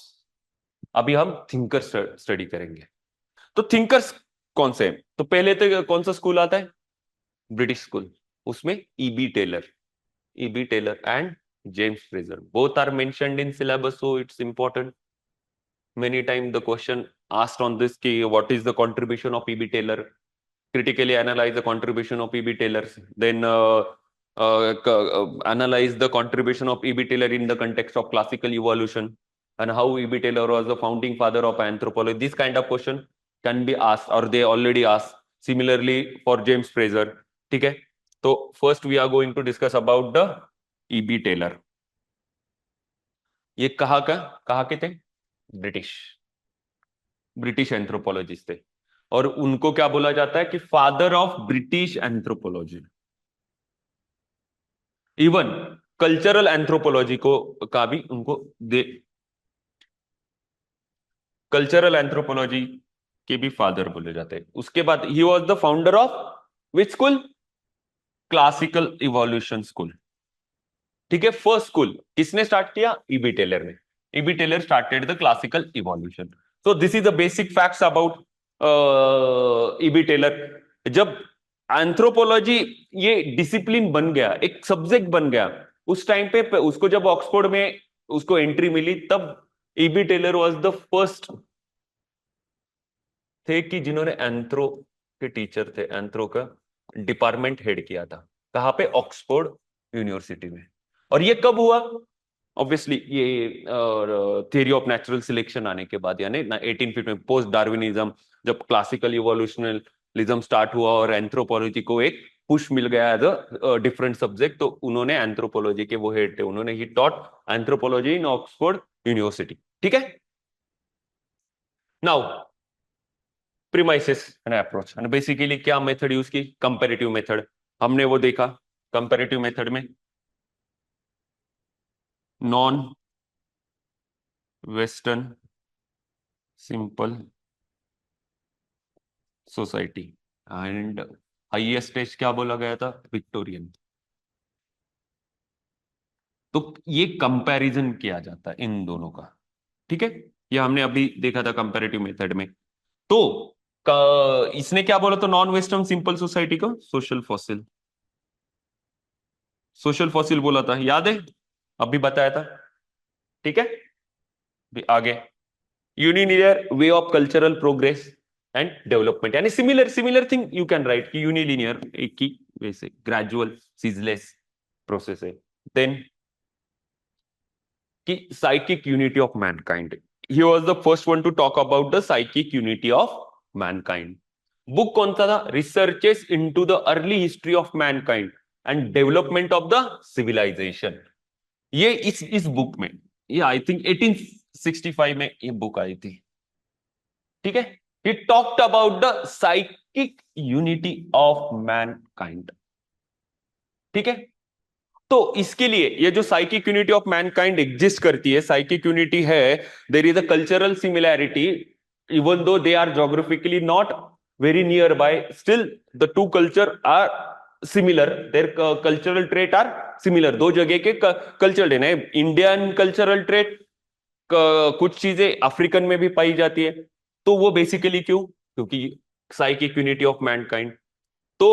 अभी हम thinker study करेंगे। तो thinkers कौन से हैं? तो पहले तो कौन सा स्कूल आता है, ब्रिटिश स्कूल, उसमें EB Tylor, EB Tylor and James Frazer, both are mentioned in syllabus, so it's important. Many times the question asked on this ki what is the contribution of EB Taylor, critically analyze the contribution of EB Taylor, then analyze the contribution of EB Taylor in the context of classical evolution, and how EB Taylor was the founding father of anthropology. This kind of question can be asked, or they already asked. Similarly for James Fraser. ठीक है, तो first we are going to discuss about the EB Taylor. ये कहाँ के थे, British, British anthropologist थे, और उनको क्या बोला जाता है कि father of British anthropology. Even cultural anthropology को का भी उनको दे, कल्चरल एंथ्रोपोलॉजी के भी फादर बोले जाते हैं। उसके बाद he was the founder of which school? Classical evolution school. ठीक है, फर्स्ट स्कूल किसने स्टार्ट किया? ईबी टेलर ने। EB Tylor started the classical evolution. So this is the basic facts about EB Tylor. जब एंथ्रोपोलॉजी ये discipline बन गया, एक सब्जेक्ट बन गया, उस टाइम पे उसको जब ऑक्सफोर्ड में उसको एंट्री मिली, तब EB Tylor was the first थे कि जिन्होंने एंथ्रो के टीचर थे, एंथ्रो का डिपार्टमेंट हेड किया था। कहां पे? ऑक्सफोर्ड यूनिवर्सिटी में। और ये कब हुआ? ऑब्वियसली ये थियरी ऑफ नेचुरल सिलेक्शन आने के बाद, यानी 1850 में, पोस्ट डार्विनिज्म, जब क्लासिकल इवोल्यूशनलिज्म स्टार्ट हुआ और एंथ्रोपोलॉजी को एक पुश मिल गया एज अ डिफरेंट सब्जेक्ट, तो उन्होंने एंथ्रोपोलॉजी के वो हेड थे, उन्होंने he taught anthropology in Oxford university. ठीक है, now premises and approach, and basically क्या मेथड यूज की? Comparative method. हमने वो देखा कंपैरेटिव मेथड में non western simple society, and highest stage क्या बोला गया था? विक्टोरियन। तो ये कंपैरिजन किया जाता है इन दोनों का। ठीक है, ये हमने अभी देखा था कंपैरेटिव मेथड में। तो इसने क्या बोला? तो नॉन वेस्टर्न सिंपल सोसाइटी को सोशल फॉसिल, सोशल फॉसिल बोला था, याद है? अभी बताया था। ठीक है, भी आगे unilinear way of cultural progress and development, यानी similar similar thing you can write कि यूनिलिनियर एक ही वैसे ग्रेजुअल सीजलेस प्रोसेस है। देन कि psychic unity of mankind, he was the first one to talk about the psychic unity of mankind. Book कौन सा था? Researches into the early history of mankind and development of the civilization. ये इस book में, ये I think 1865 में ये book आई थी। ठीक है, he talked about the psychic unity of mankind। ठीक है, तो इसके लिए ये जो psychic unity of mankind exist करती है, साइकिक यूनिटी है, there is a cultural similarity, even though they are geographically not very nearby, still the two culture are similar, their cultural trait are similar. दो जगह के cultural trait, Indian cultural trait कुछ चीजें African में भी पाई जाती है। तो वो बेसिकली क्यों? क्योंकि साइकिक यूनिटी ऑफ मैनकाइंड। तो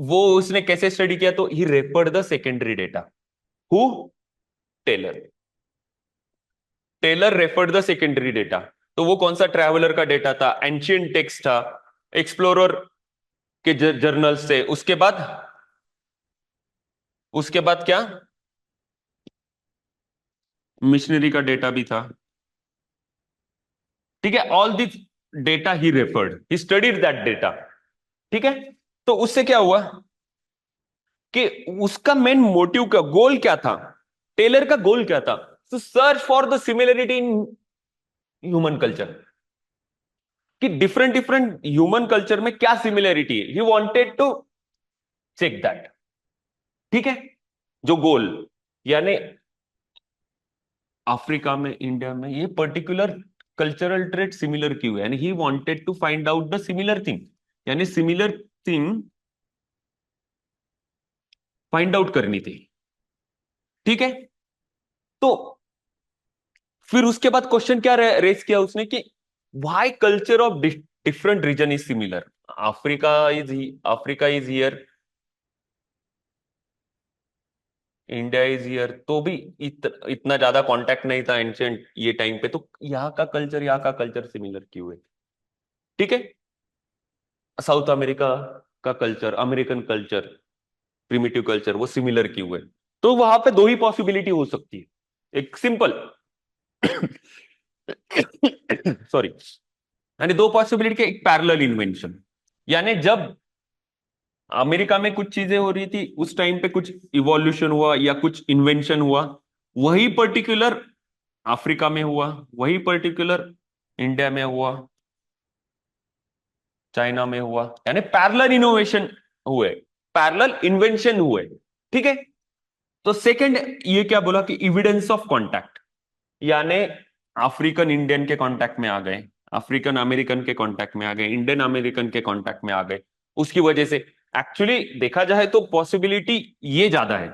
वो उसने कैसे स्टडी किया? तो he referred the secondary data. Who? Tylor. Tylor referred the secondary data. तो वो कौन सा? ट्रैवलर का डेटा था, एंशियंट टेक्स्ट था, एक्सप्लोरर के जर्नल्स थे। उसके बाद क्या? मिशनरी का डेटा भी था। ठीक है, all this data he referred, he studied that data. ठीक है, तो उससे क्या हुआ कि उसका मेन मोटिव का गोल क्या था? टेलर का गोल क्या था? To search for the similarity in human culture, कि डिफरेंट डिफरेंट ह्यूमन कल्चर में क्या सिमिलरिटी है, he wanted to check that. ठीक है, जो गोल, यानी अफ्रीका में, इंडिया में ये पर्टिकुलर कल्चरल ट्रेट सिमिलर क्यों है, यानी he wanted to find out the similar thing, यानी सिमिलर थिंग फाइंड आउट करनी थी। ठीक है, तो फिर उसके बाद क्वेश्चन क्या रेस किया उसने कि why culture of different region is similar? Africa is here, India is here, तो भी इतना ज्यादा कांटेक्ट नहीं था एंशियंट ये टाइम पे, तो यहाँ का कल्चर सिमिलर क्यों है? ठीक है, साउथ अमेरिका का culture, American culture, primitive culture, वो सिमिलर क्यों है? तो वहां पे दो ही पॉसिबिलिटी हो सकती है, एक सिंपल सॉरी, यानी दो पॉसिबिलिटी के, एक पैरेलल इन्वेंशन, यानी जब अमेरिका में कुछ चीजें हो रही थी उस टाइम पे कुछ इवोल्यूशन हुआ या कुछ इन्वेंशन हुआ, वही पर्टिकुलर अफ्रीका में हुआ, वही पर्टिकुलर इंडिया में हुआ, चाइना में हुआ, यानी पैरेलल इनोवेशन हुए, पैरेलल इन्वेंशन हुए। ठीक है, तो सेकंड ये क्या बोला कि एविडेंस ऑफ कांटेक्ट, यानी अफ्रीकन इंडियन के कांटेक्ट में आ गए, अफ्रीकन अमेरिकन के कांटेक्ट में आ गए, इंडियन अमेरिकन के कांटेक्ट में आ गए, उसकी वजह से एक्चुअली देखा जाए तो पॉसिबिलिटी ये ज्यादा है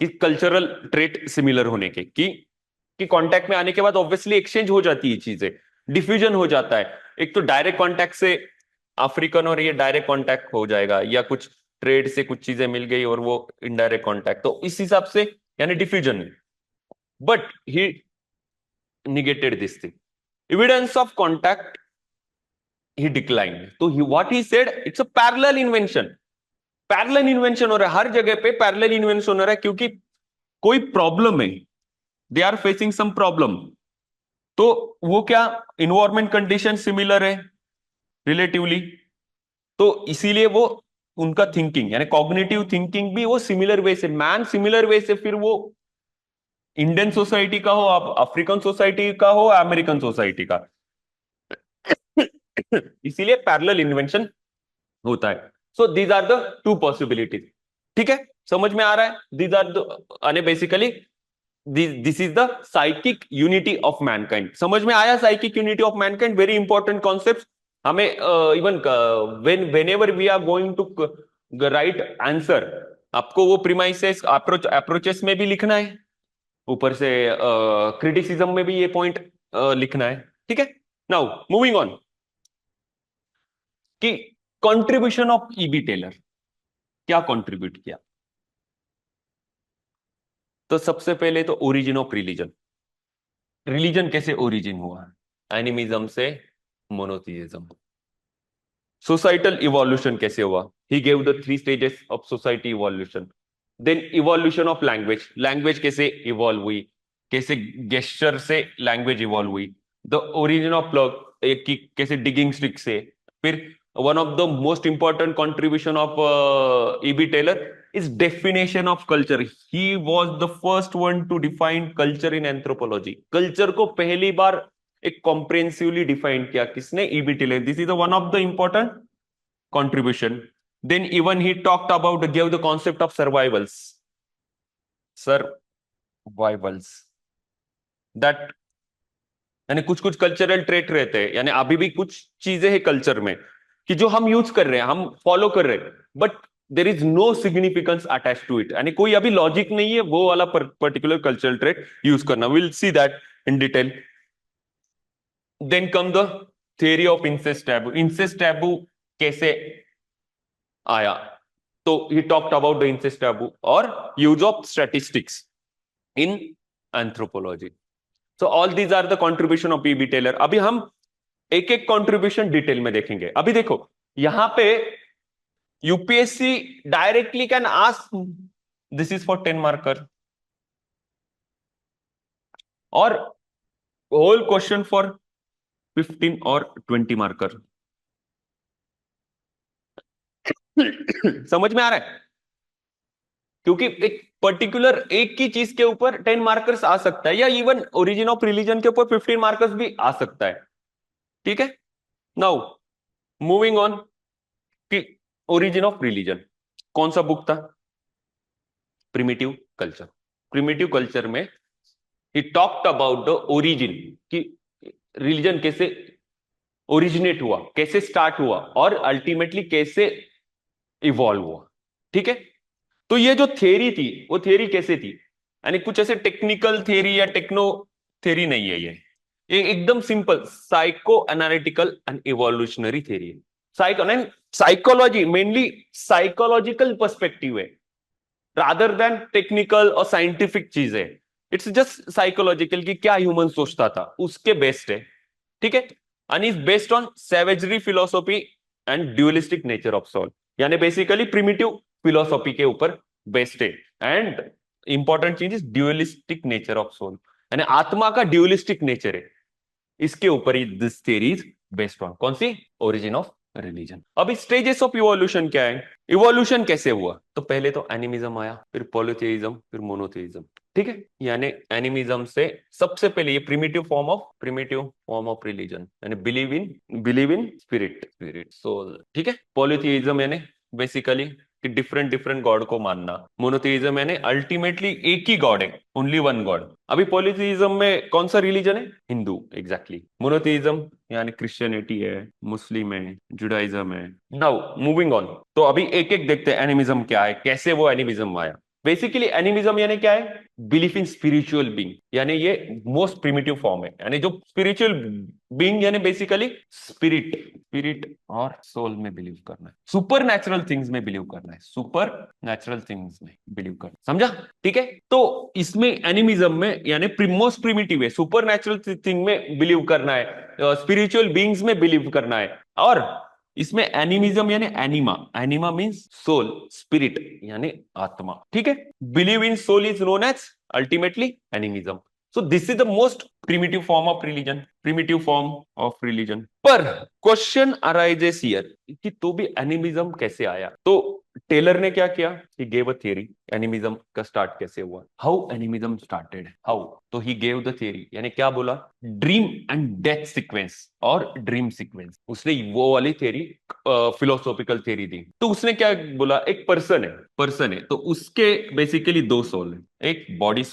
कि कल्चरल ट्रेट सिमिलर होने के, कि कांटेक्ट में आने के बाद ऑब्वियसली एक्सचेंज हो जाती है चीजें, डिफ्यूजन हो जाता है। एक तो डायरेक्ट कांटेक्ट से अफ्रीकन और ये डायरेक्ट कांटेक्ट हो जाएगा, या कुछ ट्रेड से कुछ चीजें मिल गई और वो इनडायरेक्ट कांटेक्ट, तो इस हिसाब से यानी diffusion. But he negated this thing, evidence of contact he decline. तो what he said, it's a parallel invention. Parallel invention हो रहा है हर जगह पे, पैरेलल इन्वेंशन हो रहा है क्योंकि कोई प्रॉब्लम है, they are facing some problem. तो वो क्या, इन्वायरमेंट कंडीशन सिमिलर है रिलेटिवली, तो इसीलिए वो उनका थिंकिंग यानी कॉग्निटिव थिंकिंग भी वो सिमिलर वे से, मैन सिमिलर वे से, फिर वो इंडियन सोसाइटी का हो, आप अफ्रीकन सोसाइटी का हो, अमेरिकन सोसाइटी का, इसीलिए पैरेलल इन्वेंशन होता है। So these are the two possibilities. ठीक है, समझ में आ रहा है? These are the basically this is the psychic unity of mankind. समझ में आया? Psychic unity of mankind very important concept. हमें even when ever we are going to write answer, आपको वो प्रीमाइसेस अप्रोचेस में भी लिखना है, ऊपर से क्रिटिसिज्म में भी ये पॉइंट लिखना है। ठीक है, नाउ मूविंग ऑन कि कंट्रीब्यूशन ऑफ ईबी टेलर, क्या कंट्रीब्यूट किया। तो सबसे पहले तो ओरिजिन ऑफ रिलीजन, रिलीजन कैसे ओरिजिन हुआ, एनिमिज्म से मोनोथीइज्म। सोसाइटल इवोल्यूशन कैसे हुआ, he gave the 3 stages of society evolution. Then evolution of language, language कैसे इवॉल्व हुई, कैसे गेस्चर से लैंग्वेज इवॉल्व हुई। द ओरिजिन ऑफ प्लग, एक की कैसे डिगिंग स्टिक से। फिर one of the most important contribution of EB Tylor is definition of culture. He was the first one to define culture in anthropology. Culture को पहली बार एक comprehensively define किया किसने, EB Tylor. This is one of the important contribution. Then even he talked about, gave the concept of survivals, survivals, that यानी कुछ कुछ cultural trait रहते हैं, यानी अभी भी कुछ चीजें हैं कल्चर में कि जो हम यूज कर रहे हैं, हम फॉलो कर रहे हैं, but there is no significance attach to it, यानी कोई अभी लॉजिक नहीं है वो वाला पर्टिकुलर कल्चरल ट्रेट यूज करना। Will see that in detail. Then come the theory of incest taboo. Incest taboo कैसे आया, तो he talked about the incest taboo और use of statistics in anthropology. So all these are the contribution of EB Tylor. अभी हम एक एक contribution detail में देखेंगे। अभी देखो यहां पे UPSC directly can ask, this is for 10 marker, और होल क्वेश्चन फॉर 15 और 20 मार्कर। समझ में आ रहा है? क्योंकि एक पर्टिकुलर एक की चीज के ऊपर 10 मार्कर्स आ सकता है, या इवन ओरिजिन ऑफ रिलीजन के ऊपर 15 मार्कर्स भी आ सकता है। ठीक है, नाउ मूविंग ऑन कि ओरिजिन ऑफ रिलीजन कौन सा बुक था, प्रिमिटिव कल्चर। प्रिमिटिव कल्चर में ही टॉक्ड अबाउट द ओरिजिन, कि रिलीजन कैसे ओरिजिनेट हुआ, कैसे स्टार्ट हुआ और अल्टीमेटली कैसे इवॉल्व हुआ। ठीक है, तो ये जो थ्योरी थी वो थ्योरी कैसे थी, यानी कुछ ऐसे टेक्निकल थ्योरी या टेक्नो थ्योरी नहीं है ये एकदम simple psycho analytical and evolutionary theory है। साइकोलॉजी मेनली साइकोलॉजिकल पर्सपेक्टिव है, रादर देन टेक्निकल और साइंटिफिक चीज है। इट्स जस्ट साइकोलॉजिकल कि क्या ह्यूमन सोचता था उसके बेस्ड है। ठीक है, and is based on savagery philosophy and dualistic nature of soul, यानी बेसिकली प्रिमिटिव फिलोसॉफी के ऊपर बेस्ड है। एंड इंपॉर्टेंट चीज is dualistic nature of soul, यानी आत्मा का ड्यूलिस्टिक नेचर है, इसके ऊपर ही this theory is based on. कौन सी? Origin of religion. अब स्टेजेस ऑफ इवोल्यूशन क्या है, इवोल्यूशन कैसे हुआ, तो पहले तो एनिमिज्म आया, फिर पॉलीथेइज्म, फिर मोनोथेइज्म। ठीक है, यानी एनिमिज्म से सबसे पहले ये प्रिमिटिव फॉर्म ऑफ रिलीजन, यानी बिलीव इन स्पिरिट सोल। ठीक है, पॉलीथेइज्म यानी बेसिकली कि डिफरेंट डिफरेंट गॉड को मानना। मोनोथेइज्म यानी अल्टीमेटली एक ही गॉड है, ओनली वन गॉड। अभी पॉलीथेइज्म में कौन सा रिलीजन है? हिंदू, एग्जैक्टली। मोनोथेइज्म यानी क्रिश्चियनिटी है, मुस्लिम है, जुडाइज्म है। नाउ मूविंग ऑन, तो अभी एक एक देखते हैं एनिमिज्म क्या है, कैसे वो एनिमिज्म आया। बेसिकली एनिमिज्म यानी क्या है? बिलीफ इन स्पिरिचुअल बीइंग, यानी ये मोस्ट प्रिमिटिव फॉर्म है। यानी जो स्पिरिचुअल बीइंग यानी बेसिकली स्पिरिट, स्पिरिट और सोल में बिलीव करना है, सुपर नेचुरल थिंग्स में बिलीव करना है, सुपर नेचुरल थिंग्स में बिलीव करना, समझा? ठीक है, तो इसमें एनिमिज्म में यानी मोस्ट प्रिमिटिव है, सुपर नेचुरल थिंग में बिलीव करना है, स्पिरिचुअल बीइंग्स में बिलीव करना है। और इसमें एनिमिज्म यानी anima, anima means soul, spirit यानी आत्मा। ठीक है, believe in soul is known as ultimately animism. So this is the most primitive form of religion, primitive form of religion. पर क्वेश्चन अराइजेस हियर कि तो भी एनिमिज्म कैसे आया? तो टेलर ने क्या किया? He gave a theory, animism का स्टार्ट कैसे हुआ, हाउ एनिमिज्म स्टार्टेड, हाउ। तो ही गेव द थियरी, यानी क्या बोला? ड्रीम एंड डेथ सीक्वेंस और ड्रीम सीक्वेंस, उसने वो वाली थियरी, फिलोसॉफिकल थियरी दी। तो उसने क्या बोला? एक पर्सन है तो उसके बेसिकली दो सोल है, एक बॉडी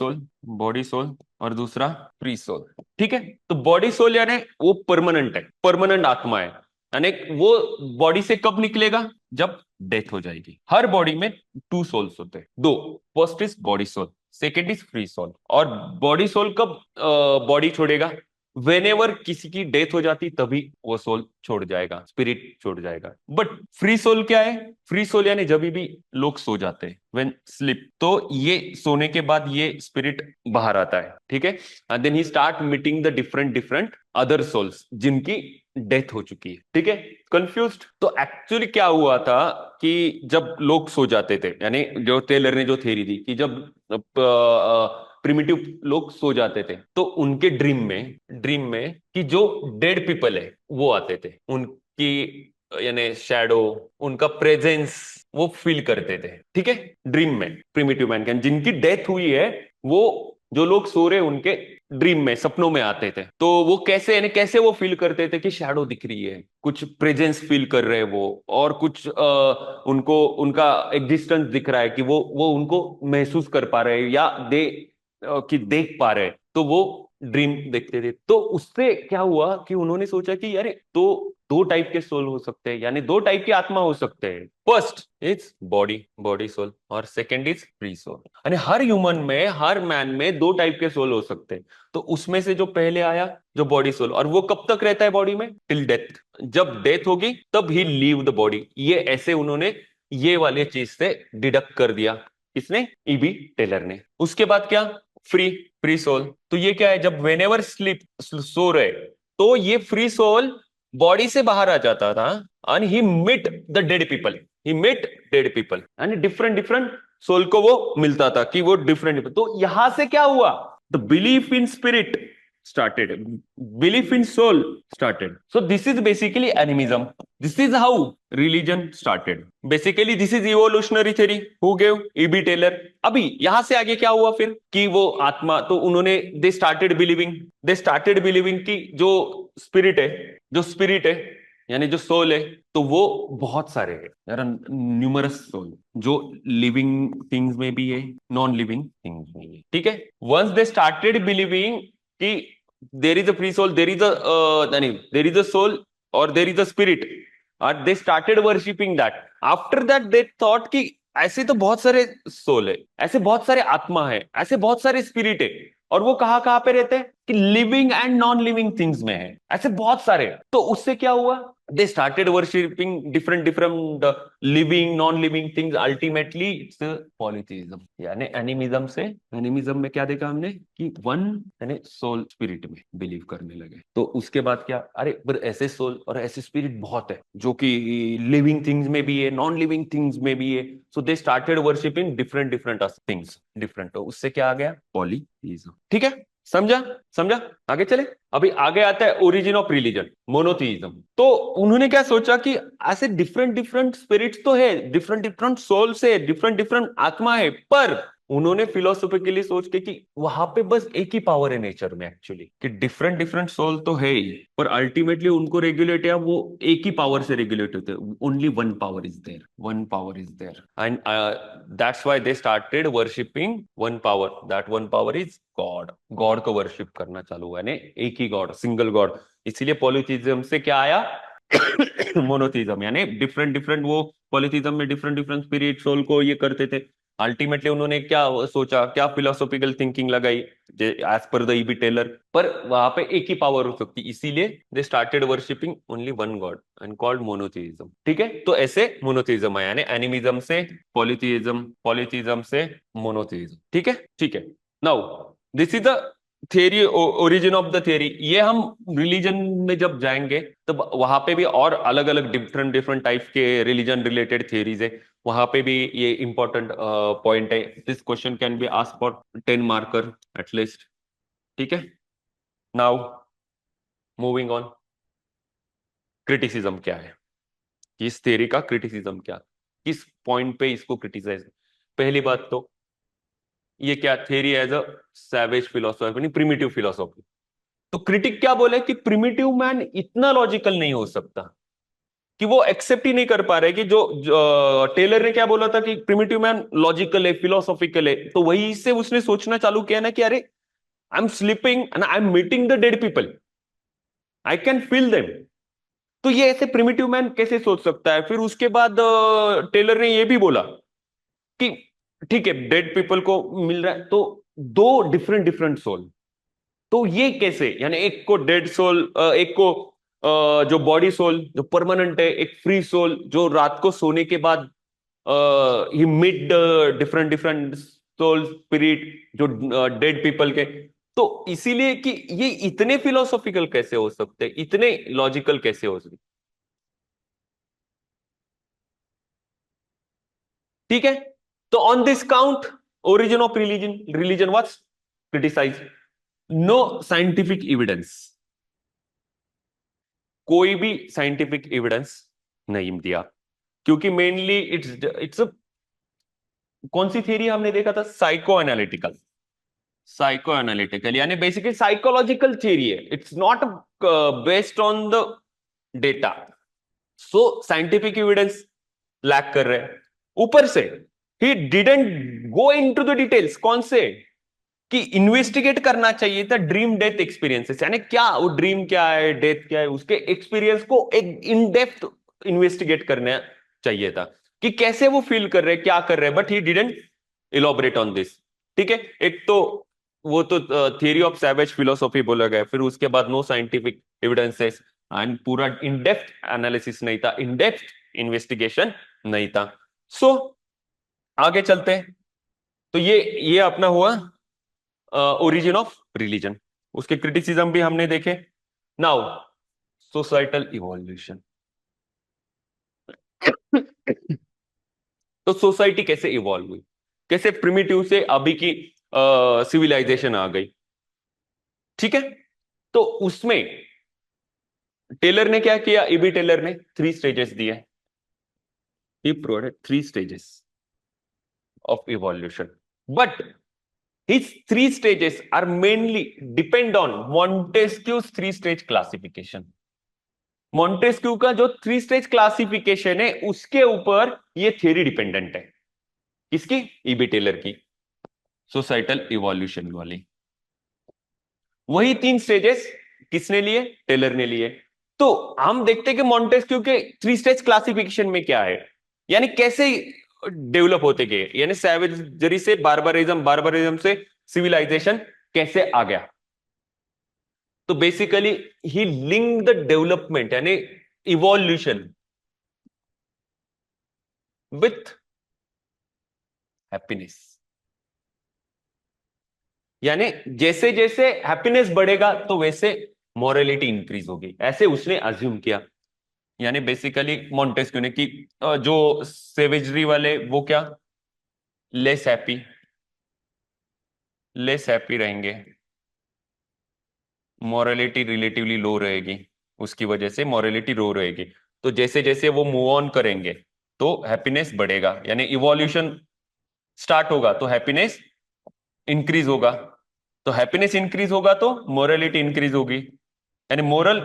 सोल और दूसरा फ्री सोल। ठीक है, तो बॉडी सोल यानी वो परमानेंट है, परमानेंट आत्मा है, यानी वो बॉडी से कब निकलेगा? जब डेथ हो जाएगी। हर बॉडी में टू सोल्स होते हैं, दो। First is body soul, second is free soul. और बॉडी सोल कब बॉडी छोड़ेगा? वेनेवर किसी की डेथ हो जाती तभी वो सोल छोड़ जाएगा, स्पिरिट छोड़ जाएगा। बट फ्री सोल क्या है? फ्री सोल यानी जब भी लोग सो जाते हैं, व्हेन स्लीप, तो ये सोने के बाद ये स्पिरिट बाहर आता है। ठीक है, and then he start meeting the different different other souls जिनकी डेथ हो चुकी है। ठीक है, कंफ्यूज्ड? तो एक्चुअली क्या हुआ था कि जब लोग सो जाते थे, यानी जो टेलर ने जो थ्योरी दी कि जब प्रिमिटिव लोग सो जाते थे तो उनके ड्रीम में कि जो डेड पीपल है वो आते थे, उनकी यानी शैडो, उनका प्रेजेंस वो फील करते थे। ठीक है, ड्रीम में प्रिमिटिव मैनकाइंड जिनकी डेथ हुई है, वो जो लोग सो रहे उनके ड्रीम में, सपनों में आते थे। तो वो कैसे, यानी कैसे वो फील करते थे कि शैडो दिख रही है, कुछ प्रेजेंस फील कर रहे हैं वो, और कुछ उनको उनका एग्जिस्टेंस दिख रहा है कि वो उनको महसूस कर पा रहे हैं या कि देख पा रहे हैं। तो वो ड्रीम देखते थे। तो उससे क्या हुआ कि उन्होंने सोचा कि यार तो दो टाइप के सोल हो सकते हैं, यानी दो टाइप की आत्मा हो सकते हैं। फर्स्ट इज बॉडी सोल और सेकंड इज फ्री सोल। यानी हर ह्यूमन में, हर मैन में दो टाइप के सोल हो सकते हैं। तो उसमें से जो पहले आया जो बॉडी सोल, और वो कब तक रहता है बॉडी में? Till death. जब डेथ होगी तब ही लीव द बॉडी। ये ऐसे उन्होंने ये वाले चीज से डिडक्ट कर दिया, किसने? ईबी टेलर ने। उसके बाद क्या? Free soul. तो ये क्या है? जब वेनेवर स्लीप, सो रहे, तो ये फ्री सोल बॉडी से बाहर आ जाता था एंड ही मिट द डेड पीपल, ही मिट डेड पीपल, यानी डिफरेंट डिफरेंट सोल को वो मिलता था कि वो डिफरेंट। तो यहां से क्या हुआ? The belief in spirit started, belief in soul started. So this is basically animism. This is how religion started. Basically this is evolutionary theory. Who gave? E.B. Taylor. अभी यहां से आगे क्या हुआ फिर कि वो आत्मा, तो उन्होंने they started believing कि जो स्पिरिट है यानी जो सोल है, तो वो बहुत सारे है यार, न्यूमरस सोल, जो लिविंग थिंग्स में भी है, नॉन लिविंग थिंग्स में भी। ठीक है, वंस दे स्टार्टेड बिलीविंग कि there is a free soul, there is a soul or there is a spirit, and they started worshipping that. After that they thought कि ऐसे तो बहुत सारे सोल है, ऐसे बहुत सारे आत्मा है, ऐसे बहुत सारे स्पिरिट है, और वो कहां कहां पे रहते हैं? कि living and non living things में है, ऐसे बहुत सारे। तो उससे क्या हुआ? they started worshipping different living non-living things. Ultimately it's polytheism, यानी एनिमिज्म में क्या देखा हमने कि वन यानी सोल स्पिरिट में बिलीव करने लगे। तो उसके बाद क्या? अरे पर ऐसे सोल और ऐसे स्पिरिट बहुत है जो कि लिविंग थिंग्स में भी है, नॉन लिविंग थिंग्स में भी है। So they started worshipping different things, different. तो उससे क्या आ गया? पॉलीथीइज्म। ठीक है, समझा? आगे चले। अभी आगे आता है ओरिजिन ऑफ रिलीजन, मोनोथीइज्म। तो उन्होंने क्या सोचा कि ऐसे डिफरेंट डिफरेंट स्पिरिट्स तो है, डिफरेंट डिफरेंट सोल्स है, डिफरेंट डिफरेंट आत्मा है, पर उन्होंने फिलोसॉफिकली सोच के कि वहां पे बस एक ही पावर है नेचर में एक्चुअली, कि डिफरेंट डिफरेंट सोल तो है ही, पर अल्टीमेटली उनको रेगुलेट या वो एक ही पावर से रेगुलेट होते हैं। Only one power is there, one power is there, and that's why they started worshipping one power, that one power is God. God को वर्शिप करना चालू हुआ, यानी एक ही गॉड, सिंगल गॉड। इसीलिए पॉलिथिज्म से क्या आया? मोनोथिज्म, यानी डिफरेंट डिफरेंट, वो पॉलिथिज्म में डिफरेंट डिफरेंट स्पिरिट सोल को ये करते थे। अल्टीमेटली उन्होंने क्या सोचा, क्या फिलोसॉफिकल थिंकिंग लगाई as per the EB Taylor, पर वहां पे एक ही पावर हो सकती, इसीलिए दे started worshipping only one God and called monotheism. ठीक है, तो ऐसे मोनोथिज्म आया, यानी एनिमिज्म से पॉलिथिज्म, पॉलिथिज्म से मोनोथिज्म। ठीक है, ठीक है। Now this is the theory, origin of the theory. ये हम रिलीजन में जब जाएंगे तब वहां पे भी और अलग अलग डिफरेंट डिफरेंट टाइप के रिलीजन रिलेटेड थियरीज है, वहां पे भी ये इंपॉर्टेंट पॉइंट है। This question can be asked for 10 marker at least. ठीक है, नाउ मूविंग ऑन। क्रिटिसिज्म क्या है, इस थियरी का क्रिटिसिज्म क्या, किस पॉइंट पे इसको क्रिटिसाइज? पहली बात तो ये क्या theory as a savage philosophy, primitive philosophy. तो क्रिटिक क्या बोले कि प्रिमिटिव मैन इतना लॉजिकल नहीं हो सकता, कि वो एक्सेप्ट ही नहीं कर पा रहे कि जो टेलर ने क्या बोला था कि प्रिमिटिव मैन लॉजिकल है, फिलोसॉफिकल है, तो वही से उसने सोचना चालू किया ना कि अरे I am sleeping and I am meeting the dead people, I can feel them. तो ये ऐसे प्रिमिटिव मैन कैसे सोच सकता है? फिर उसके बाद टेलर ने ये भी बोला कि ठीक है, डेड पीपल को मिल रहा है, तो दो डिफरेंट डिफरेंट सोल, तो ये कैसे? यानी एक को डेड सोल, एक को जो बॉडी सोल जो परमानेंट है, एक फ्री सोल जो रात को सोने के बाद ही meet different different soul spirit जो डेड पीपल के। तो इसीलिए कि ये इतने फिलोसॉफिकल कैसे हो सकते हैं, इतने लॉजिकल कैसे हो सकते? ठीक है, तो on this count origin of religion, religion was criticise. No scientific evidence, कोई भी साइंटिफिक एविडेंस नहीं दिया, क्योंकि मेनली इट्स कौन सी थियरी हमने देखा था? साइको एनालिटिकल, साइको एनालिटिकल यानी बेसिकली साइकोलॉजिकल थियरी है, it's not based on the data. So scientific evidence lack कर रहे हैं। ऊपर से he didn't go into the details, कौन से कि इन्वेस्टिगेट करना चाहिए था ड्रीम डेथ एक्सपीरियंसेस, यानी क्या वो ड्रीम क्या है, डेथ क्या है, उसके एक्सपीरियंस को एक इन डेप्थ इन्वेस्टिगेट करना चाहिए था, कि कैसे वो फील कर रहे हैं, क्या कर रहे हैं, but he didn't elaborate on this. ठीक है, एक तो वो तो थियरी ऑफ सैवेज फिलोसॉफी बोला गया, फिर उसके बाद नो साइंटिफिक एविडेंसेस एंड पूरा इन डेप्थ एनालिसिस नहीं था, इन डेप्थ इन्वेस्टिगेशन नहीं था। सो आगे चलते हैं। तो ये अपना हुआ ओरिजिन ऑफ रिलीजन, उसके क्रिटिसिज्म भी हमने देखे। Now societal evolution. तो सोसाइटी कैसे इवॉल्व हुई, कैसे प्रिमिटिव से अभी की सिविलाइजेशन आ गई। ठीक है, तो उसमें टेलर ने क्या किया, ईबी टेलर ने 3 स्टेजेस दिए, he provided 3 stages of evolution, but his 3 stages are mainly depend on Montesquieu's 3 stage classification। Montesquieu का जो 3 स्टेज क्लासिफिकेशन है उसके ऊपर ये थियरी डिपेंडेंट है। किसकी? ईबी टेलर की, सोसाइटल इवोल्यूशन वाली। वही 3 स्टेजेस किसने लिए? टेलर ने लिए। तो हम देखते हैं कि मॉन्टेस्क्यू के 3 स्टेज क्लासिफिकेशन में क्या है, यानी कैसे डेवलप होते गए, यानी सैवेजरी से बार्बरिज्म, बार्बरिज्म से सिविलाइजेशन कैसे आ गया। तो basically he link the development यानी इवोल्यूशन विथ हैप्पीनेस, यानी जैसे जैसे हैप्पीनेस बढ़ेगा तो वैसे मॉरलिटी इंक्रीज होगी, ऐसे उसने अज्यूम किया। यानी बेसिकली मॉन्टेस्क्यू ने कि जो सेवेजरी वाले वो क्या लेस हैप्पी, लेस हैप्पी रहेंगे, मॉरलिटी रिलेटिवली लो रहेगी, उसकी वजह से मॉरलिटी लो रहेगी। तो जैसे जैसे वो मूव ऑन करेंगे तो हैप्पीनेस बढ़ेगा, यानी इवोल्यूशन स्टार्ट होगा तो हैप्पीनेस इंक्रीज होगा, तो हैप्पीनेस इंक्रीज होगा तो मोरलिटी इंक्रीज होगी, यानी मोरल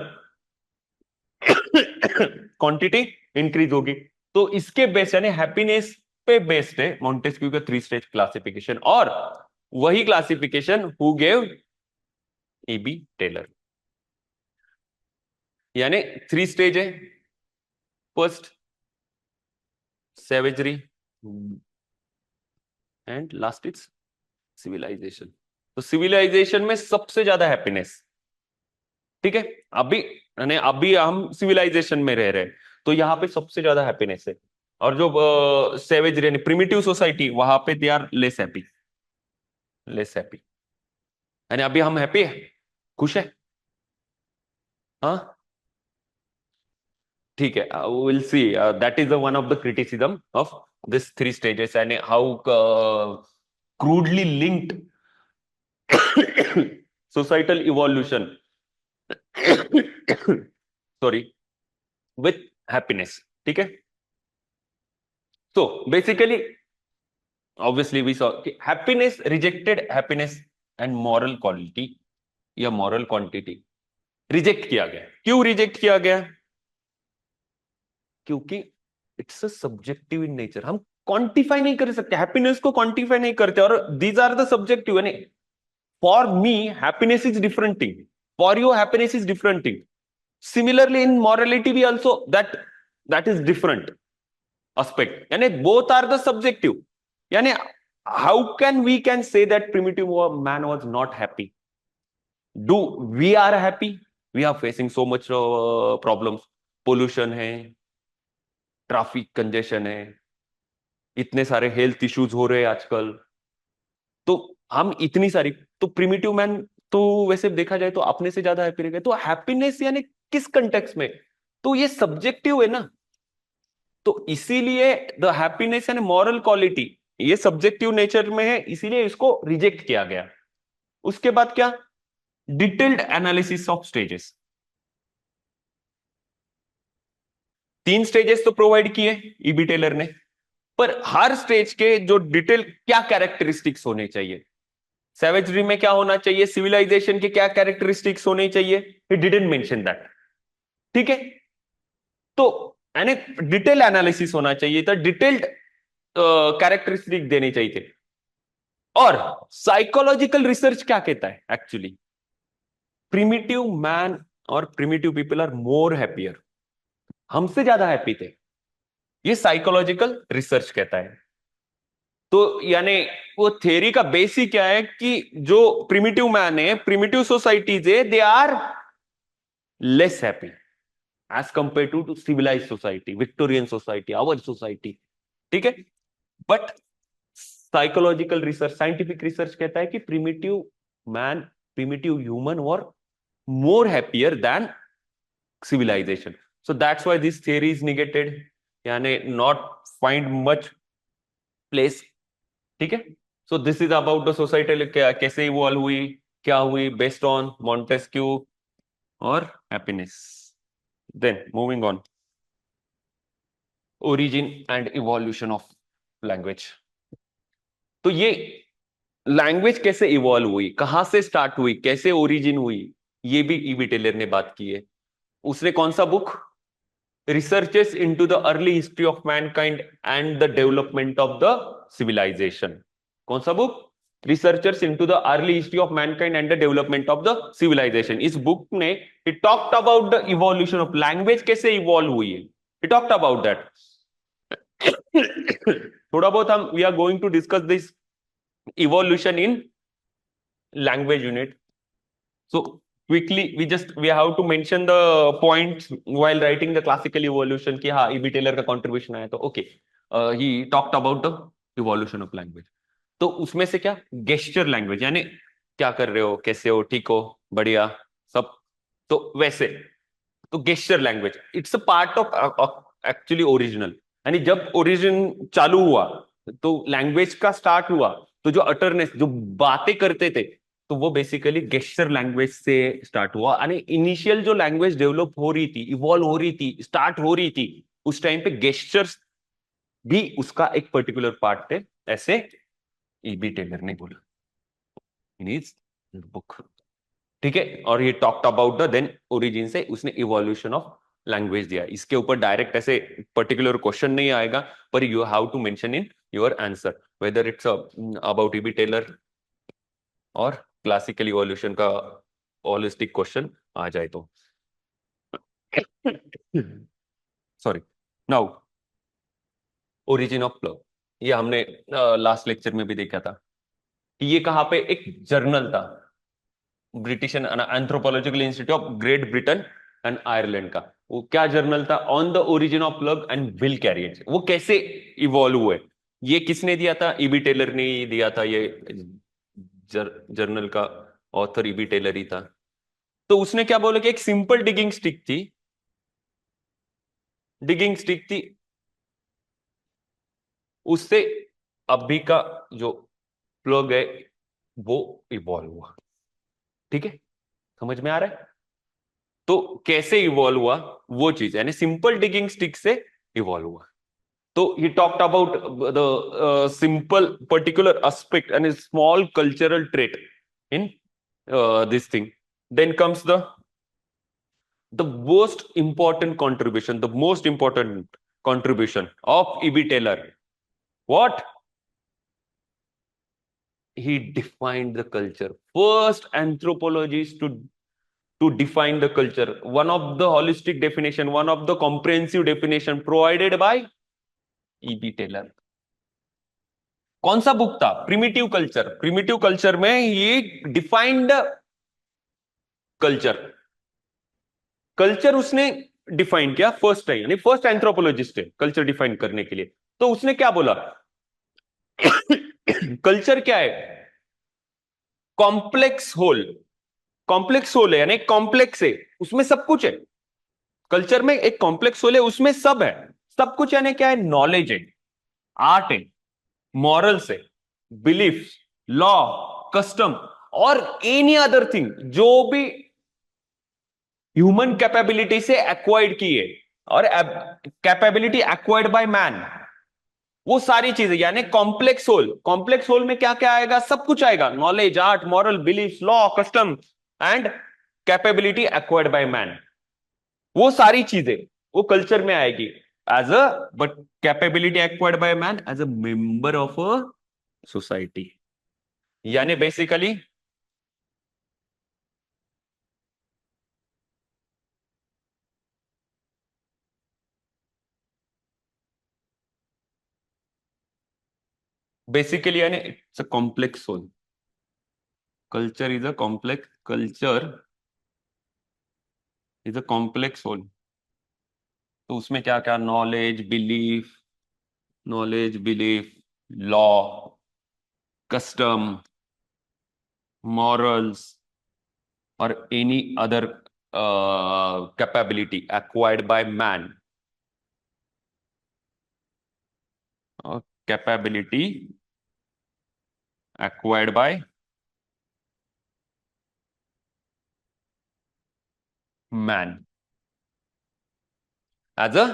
क्वांटिटी इंक्रीज होगी। तो इसके बेस यानी हैप्पीनेस पे बेस्ड है मॉन्टेस्क्यू का 3 स्टेज क्लासिफिकेशन, और वही classification who gave E B Tylor. यानी 3 स्टेज है, first savagery and last is civilization. तो सिविलाइजेशन में सबसे ज्यादा हैप्पीनेस, ठीक है। अभी यानी अभी हम सिविलाइजेशन में रह रहे हैं, तो यहाँ पे सबसे ज्यादा हैप्पीनेस है। और जो सेवेज यानी प्रिमिटिव सोसाइटी, वहां पे they are less happy, less happy. यानी अभी हम हैप्पी है, खुश है, हाँ, ठीक है। Will see, that is one of the criticism of this 3 stages and how crudely linked societal evolution sorry with happiness, ठीक है। So basically obviously we saw कि happiness rejected happiness and moral quality या moral quantity reject किया गया। क्यों reject किया गया? क्योंकि it's a subjective in nature, हम क्वांटिफाई नहीं कर सकते, हैप्पीनेस को क्वांटिफाई नहीं करते, और दीज आर द सब्जेक्टिव। यानी for me happiness is different thing, for you happiness is different thing. Similarly, in morality, we also that is different aspect. Yani both are the subjective. Yani how can we can say that primitive man was not happy? Do we are happy? We are facing so much problems. Pollution है, traffic congestion है, इतने सारे health issues हो रहे हैं आजकल। तो हम इतनी सारी, तो प्रिमिटिव मैन तो वैसे देखा जाए तो अपने से ज्यादा हैप्पी रहेगा। तो हैप्पीनेस यानी किस कंटेक्स्ट में? तो ये सब्जेक्टिव है ना। तो इसीलिए the happiness and moral quality ये सब्जेक्टिव नेचर में है, इसीलिए इसको रिजेक्ट किया गया। उसके बाद क्या? Detailed analysis of stages. 3 stages तो प्रोवाइड किए ईबी टेलर ने, पर हर स्टेज के जो डिटेल क्या कैरेक्टरिस्टिक्स होने चाहिए, सैवेजरी में क्या होना चाहिए, सिविलाइजेशन के क्या कैरेक्टरिस्टिक्स होने चाहिए, ही डिडंट मेंशन दैट, ठीक है। तो यानी डिटेल एनालिसिस होना चाहिए था, डिटेल्ड कैरेक्टरिस्टिक देनी चाहिए थे। और साइकोलॉजिकल रिसर्च क्या कहता है एक्चुअली? प्रिमिटिव मैन और primitive people are more happier, हमसे ज्यादा हैप्पी थे, ये साइकोलॉजिकल रिसर्च कहता है। तो यानी वो थ्योरी का बेसिक क्या है कि जो प्रिमिटिव मैन है, प्रिमिटिव सोसाइटीज है, they are less happy as compare to civilise society, Victorian society, our society, ठीक है। But psychological research, scientific research कहता है कि primitive man, primitive human were more happier than civilization. So that's why this theory is negated, यानी not find much place, ठीक है। So this is about the societal कैसे evolve हुई, क्या हुई, based on Montesquieu और happiness. Then moving on, origin and evolution of language. तो ये लैंग्वेज कैसे इवॉल्व हुई, कहां से स्टार्ट हुई, कैसे ओरिजिन हुई, ये भी ईवी टेलर ने बात की है। उसने कौन सा book, researches into the early history of mankind and the development of the civilization, कौन सा book? researchers into the early history of mankind and the development of the civilization। इस बुक ने he talked about the evolution of language, कैसे evolve हुई है, he talked about that। थोड़ा बहुत हम we are going to discuss this evolution in language unit। So quickly we have to mention the points while writing the classical evolution कि हाँ EB Taylor का contribution आया, तो okay he talked about the evolution of language. तो उसमें से क्या, gesture language, यानी क्या कर रहे हो, कैसे हो, ठीक हो, बढ़िया सब, तो वैसे। तो gesture language it's a part of actually original, यानी जब ओरिजिन चालू हुआ तो लैंग्वेज का स्टार्ट हुआ, तो जो अटरनेस, जो बातें करते थे, तो वो बेसिकली गेस्चर लैंग्वेज से स्टार्ट हुआ। यानी इनिशियल जो लैंग्वेज डेवलप हो रही थी, इवॉल्व हो रही थी, स्टार्ट हो रही थी, उस टाइम पे गेस्चर्स भी उसका एक पर्टिकुलर पार्ट थे। ऐसे ईबी टेलर ने बोला इन हिज बुक। ठीक है, और ये talked about the then origin से उसने इवोल्यूशन ऑफ लैंग्वेज दिया। इसके ऊपर डायरेक्ट ऐसे पर्टिकुलर क्वेश्चन नहीं आएगा, पर you have to mention in your answer whether it's about EB Tylor और क्लासिकल इवोल्यूशन का होलिस्टिक क्वेश्चन आ जाए तो। Sorry. Now origin of plough, ये हमने लास्ट लेक्चर में भी देखा था कि ये कहां पे एक जर्नल था, British anthropological institute of great Britain and Ireland का। वो क्या जर्नल था? On the origin of plug and will carriers. वो कैसे इवॉल्व हुए, ये किसने दिया था? ईबी टेलर ने ही दिया था। ये जर्नल का ऑथर ईबी टेलर ही था। तो उसने क्या बोला कि एक सिंपल डिगिंग स्टिक थी, उससे अभी का जो प्लग है वो इवॉल्व हुआ। ठीक है, समझ में आ रहा है? तो कैसे इवॉल्व हुआ वो चीज, यानी सिंपल डिगिंग स्टिक से इवॉल्व हुआ। तो he talked about the simple particular aspect and small cultural trait in this thing. Then comes the most important contribution of E.B. Taylor. What? He defined the culture. First anthropologist to define the culture. One of the holistic definition, one of the comprehensive definition provided by E.B. Taylor. कौन सा book था? Primitive culture. Primitive culture में ये defined culture, culture उसने define किया first time, यानी first anthropologist है culture define करने के लिए। तो उसने क्या बोला? कल्चर क्या है? Complex whole. कॉम्प्लेक्स होल है यानी कॉम्प्लेक्स है, उसमें सब कुछ है। कल्चर में एक कॉम्प्लेक्स होल है, उसमें सब है। सब कुछ यानी क्या है? नॉलेज है, आर्ट है, मॉरल्स है, बिलीफ, लॉ, कस्टम और एनी अदर थिंग जो भी ह्यूमन कैपेबिलिटी से एक्वायर्ड की है और कैपेबिलिटी एक्वायर्ड बाय मैन, वो सारी चीजें यानी कॉम्प्लेक्स होल। कॉम्प्लेक्स होल में क्या क्या आएगा? सब कुछ आएगा, knowledge, art, moral, belief, law, custom and capability acquired by man. वो सारी चीजें वो कल्चर में आएगी as a, but capability acquired by man as a member of a society. यानी बेसिकली यानी it's a complex whole. Culture is a complex whole. तो उसमें क्या क्या? Knowledge belief, law, custom, morals और any other capability acquired by man, capability acquired by man as a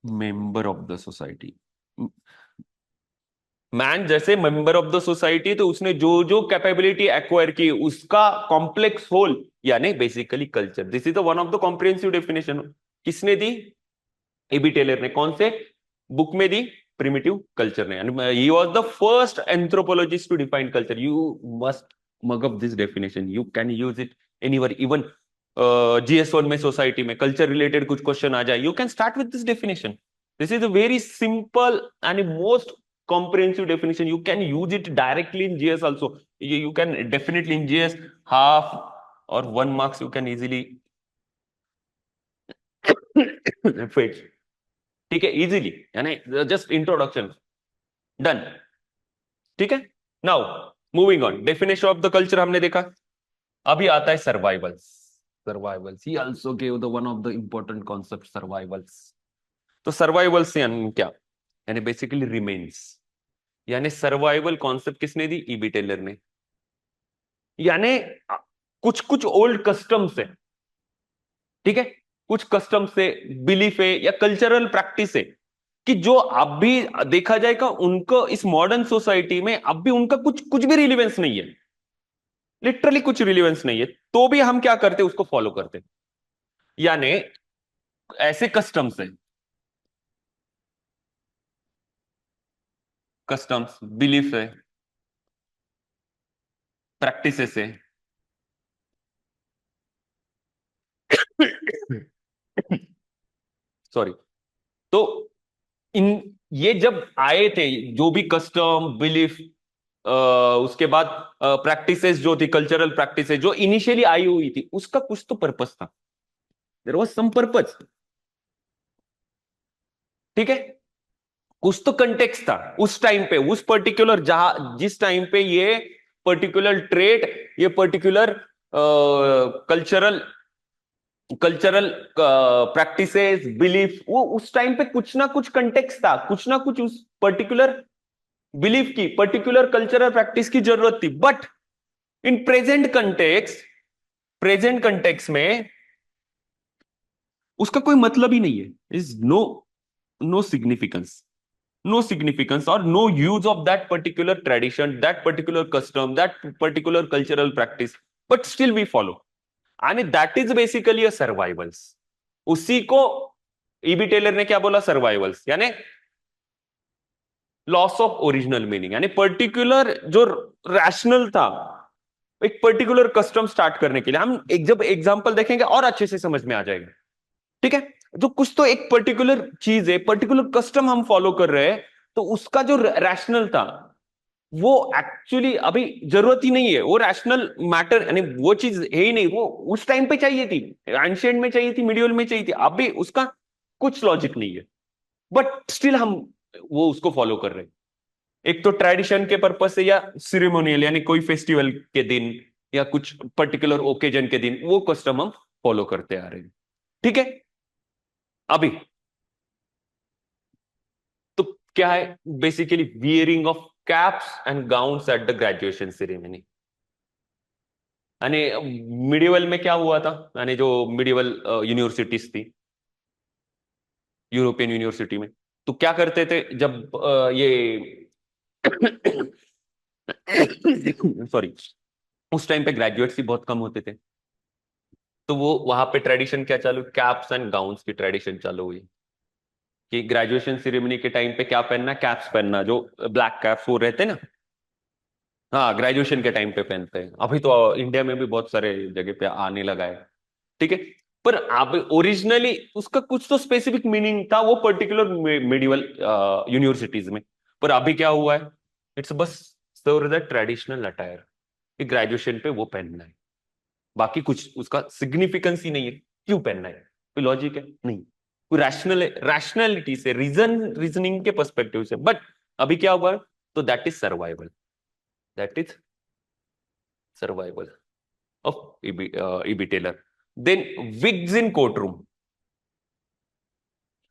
member of the society. Man जैसे member of the society, तो उसने जो जो कैपेबिलिटी एक्वायर की उसका कॉम्प्लेक्स होल यानी basically culture. This is the one of the comprehensive definition. किसने दी? एबी टेलर ने। कौन से बुक में दी? प्रिमिटिव कल्चर ने। And he was the first anthropologist to define culture. You must mug up this definition, you can use it anywhere. Even GS1 में society में कल्चर रिलेटेड कुछ क्वेश्चन आ जाए, you can start with this definition. This is a very simple and most comprehensive definition. You can use it directly in GS also. You can definitely in GS half or 1 marks you can easily fetch. ठीक है, easily, यानी just introduction done. ठीक है, now moving on. Definition of the culture हमने देखा। अभी आता है survivals. Survivals he also give the one of the important concept, survivals. तो सर्वाइवल्स यानी क्या? यानी बेसिकली रिमेन्स। यानी सर्वाइवल कॉन्सेप्ट किसने दी? ईबी टेलर ने। यानी कुछ कुछ ओल्ड कस्टम्स है, ठीक है, कुछ कस्टम से, बिलीफ है या कल्चरल प्रैक्टिस है कि जो अब भी देखा जाएगा उनको इस मॉडर्न सोसाइटी में अब भी उनका कुछ कुछ भी रिलीवेंस नहीं है, लिटरली कुछ रिलीवेंस नहीं है, तो भी हम क्या करते उसको फॉलो करते। यानी ऐसे कस्टम्स है, कस्टम्स बिलीफ है, प्रैक्टिसेस है, सॉरी। तो इन ये जब आए थे, जो भी कस्टम बिलीफ, उसके बाद प्रैक्टिसेस जो थी, कल्चरल प्रैक्टिसेस जो इनिशियली आई हुई थी, उसका कुछ तो पर्पस था, देयर वाज सम पर्पस। ठीक है, कुछ तो कंटेक्स्ट था उस टाइम पे, उस पर्टिकुलर जहां जिस टाइम पे ये पर्टिकुलर ट्रेड, ये particular cultural cultural practices belief, वो उस टाइम पे कुछ ना कुछ कंटेक्स्ट था, कुछ ना कुछ उस पर्टिकुलर बिलीफ की, पर्टिकुलर कल्चरल प्रैक्टिस की जरूरत थी। बट इन प्रेजेंट कंटेक्स्ट में उसका कोई मतलब ही नहीं है, is no, no significance, no significance or no use of that particular tradition, that particular custom, that particular cultural practice, but still we follow, and that is basically a survivals। उसी को EB Tylor ने क्या बोला, survivals, यानी loss of original meaning, यानी particular जो rational था एक पर्टिकुलर कस्टम स्टार्ट करने के लिए। हम एक जब एग्जांपल देखेंगे और अच्छे से समझ में आ जाएगा। ठीक है, जो कुछ तो एक पर्टिकुलर चीज है, पर्टिकुलर कस्टम हम फॉलो कर रहे हैं, तो उसका जो रैशनल था वो एक्चुअली अभी जरूरत ही नहीं है, वो रैशनल मैटर यानी वो चीज है ही नहीं, वो उस टाइम पे चाहिए थी, एंशिएंट में चाहिए थी, मिडिवल में चाहिए थी, अभी उसका कुछ लॉजिक नहीं है, बट स्टिल हम वो उसको फॉलो कर रहे हैं। एक तो ट्रेडिशन के पर्पज से, या सिरेमोनियल यानी कोई फेस्टिवल के दिन या कुछ पर्टिकुलर ओकेजन के दिन वो कस्टम हम फॉलो करते आ रहे हैं। ठीक है, अभी तो क्या है, basically wearing of caps and gowns at the graduation ceremony. यानी मिडिवल में क्या हुआ था, यानी जो मिडिवल यूनिवर्सिटीज थी, यूरोपियन यूनिवर्सिटी में, तो क्या करते थे जब ये सॉरी, उस टाइम पे ग्रेजुएट्स ही बहुत कम होते थे, तो वो वहां पे ट्रेडिशन क्या चालू, कैप्स एंड गाउन्स की ट्रेडिशन चालू हुई, कि ग्रेजुएशन सेरेमनी के टाइम पे क्या पहनना, कैप्स पहनना, जो ब्लैक कैप्स वो रहते हैं ना, हाँ ग्रेजुएशन के टाइम पे पहनते हैं। अभी तो इंडिया में भी बहुत सारे जगह पे आने लगा है। ठीक है, पर अब ओरिजिनली उसका कुछ तो स्पेसिफिक मीनिंग था वो पर्टिकुलर मेडिवल यूनिवर्सिटीज में, पर अभी क्या हुआ है, इट्स बस serve the traditional attire, graduation पे वो पहनना है, बाकी कुछ उसका सिग्निफिकेंस ही नहीं है, क्यों पहनना है, कोई लॉजिक है नहीं, कोई रैशनैलिटी से, रीजनिंग के पर्सपेक्टिव से। बट अभी क्या हुआ, तो that is survival, that is survival of EB Tylor. Then wigs in courtroom,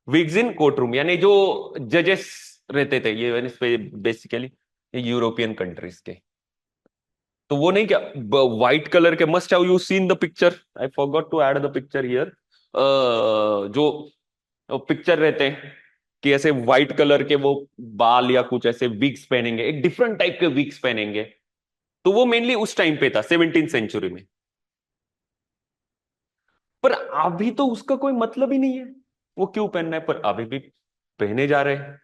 wigs in courtroom यानी जो जजेस रहते थे, ये बेसिकली यूरोपियन कंट्रीज के, तो वो नहीं क्या, व्हाइट कलर के, must have you seen the picture, I forgot to add the picture here, जो पिक्चर रहते हैं कि ऐसे व्हाइट कलर के वो बाल या कुछ ऐसे विग्स पहनेंगे, एक डिफरेंट टाइप के विग्स पहनेंगे, तो वो मेनली उस टाइम पे था 17th सेंचुरी में। पर अभी तो उसका कोई मतलब ही नहीं है, वो क्यों पहनना है, पर अभी भी पहने जा रहे हैं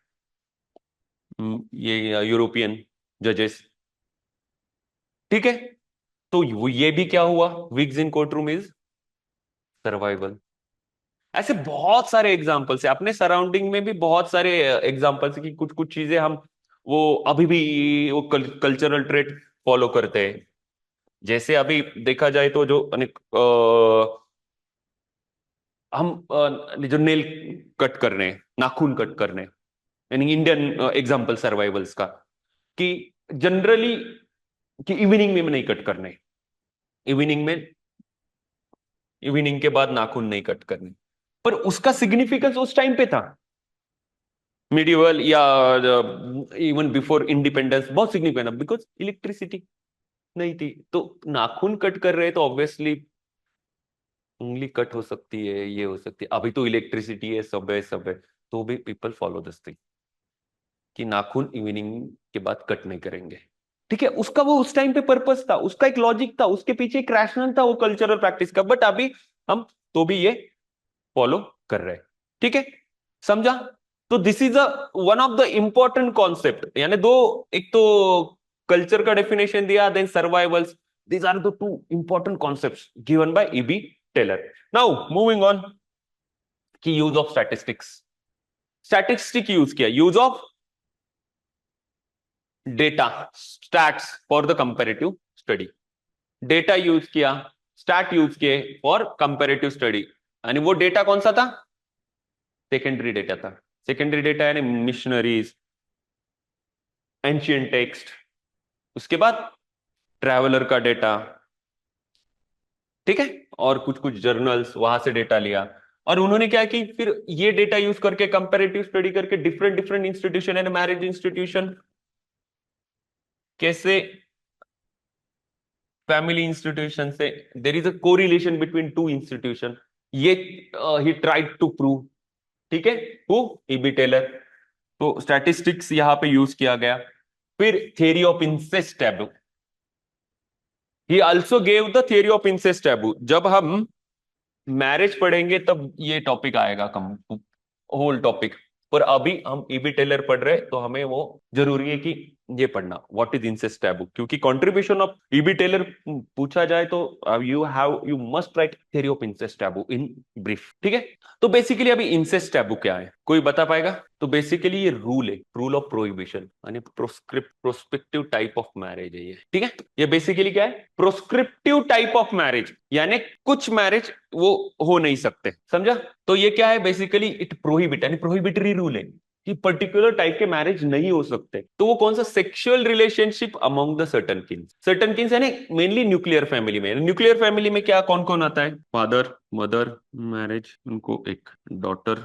ये यूरोपियन जजेस। ठीक है, तो ये भी क्या हुआ, wigs in courtroom is survival. ऐसे बहुत सारे एग्जाम्पल्स है, अपने सराउंडिंग में भी बहुत सारे एग्जाम्पल्स कि कुछ कुछ चीजें हम वो अभी भी वो कल्चरल ट्रेड फॉलो करते हैं। जैसे अभी देखा जाए तो जो अनेक हम जो नेल कट कर रहे हैं, नाखून कट कर रहे हैं, यानी इंडियन एग्जाम्पल सर्वाइवल्स का, कि जनरली कि इवनिंग में नहीं कट करने, इवनिंग में, इवनिंग के बाद नाखून नहीं कट करने, पर उसका सिग्निफिकेंस उस टाइम पे था, मिडिवल या इवन बिफोर इंडिपेंडेंस बहुत सिग्निफिकेंट, बिकॉज इलेक्ट्रिसिटी नहीं थी, तो नाखून कट कर रहे हैं तो ऑब्वियसली उंगली कट हो सकती है, ये हो सकती है, अभी तो इलेक्ट्रिसिटी है, सब है सब है, तो भी पीपल फॉलो दिस थिंग कि नाखून इवनिंग के बाद कट नहीं करेंगे। ठीक है, उसका वो उस टाइम पे पर्पस था, उसका एक लॉजिक था, उसके पीछे एक रैशनल था वो कल्चरल प्रैक्टिस का, बट अभी हम तो भी ये फॉलो कर रहे हैं। ठीक है, समझा? तो this is a one of the important concept, यानी दो, एक तो कल्चर का डेफिनेशन दिया, then survivals, these are the two important concepts given by E B Tylor. Now moving on की use of statistics. Statistic use किया, use of data, stats for the comparative study. Data use किया, stat use किए for comparative study, यानी वो data कौन सा था? Secondary data था। सेकेंडरी डेटा यानी मिशनरीज, एंशियंट टेक्स्ट, उसके बाद ट्रैवलर का डेटा, ठीक है, और कुछ कुछ जर्नल्स, वहां से डेटा लिया। और उन्होंने क्या कि फिर ये डेटा यूज करके कंपैरेटिव स्टडी करके different different institution and marriage institution, कैसे फैमिली इंस्टीट्यूशन से there is a correlation between two institution, ये ही ट्राइड टू प्रूव। ठीक है, हु? EB Tylor. तो स्टैटिस्टिक्स यहां पे यूज किया गया। फिर theory of incest taboo, he also gave the theory of incest taboo. जब हम मैरिज पढ़ेंगे तब ये टॉपिक आएगा, कम होल टॉपिक, पर अभी हम ईबी टेलर पढ़ रहे हैं तो हमें वो जरूरी है कि ये पढ़ना, व्हाट इज इंसेस्ट टैबू, क्योंकि कंट्रीब्यूशन ऑफ ईबी टेलर पूछा जाए तो you must write theory of incest taboo in brief. ठीक है, तो बेसिकली अभी इंसेस्ट टैबू क्या है, कोई बता पाएगा? तो बेसिकली ये रूल है, रूल ऑफ प्रोहिबिशन, यानी प्रोस्पेक्टिव टाइप ऑफ मैरिज है ये। ठीक है, ये बेसिकली क्या है? प्रोस्क्रिप्टिव टाइप ऑफ मैरिज, यानी कुछ मैरिज वो हो नहीं सकते, समझा? तो ये क्या है? बेसिकली इट प्रोहिबिट, यानी प्रोहिबिटरी रूल है कि पर्टिकुलर टाइप के मैरिज नहीं हो सकते। तो वो कौन सा? Sexual relationship among the certain Keynes. Certain Keynes यानी मेनली न्यूक्लियर फैमिली में। न्यूक्लियर फैमिली में क्या कौन कौन आता है? फादर मदर, मैरिज, उनको एक डॉटर,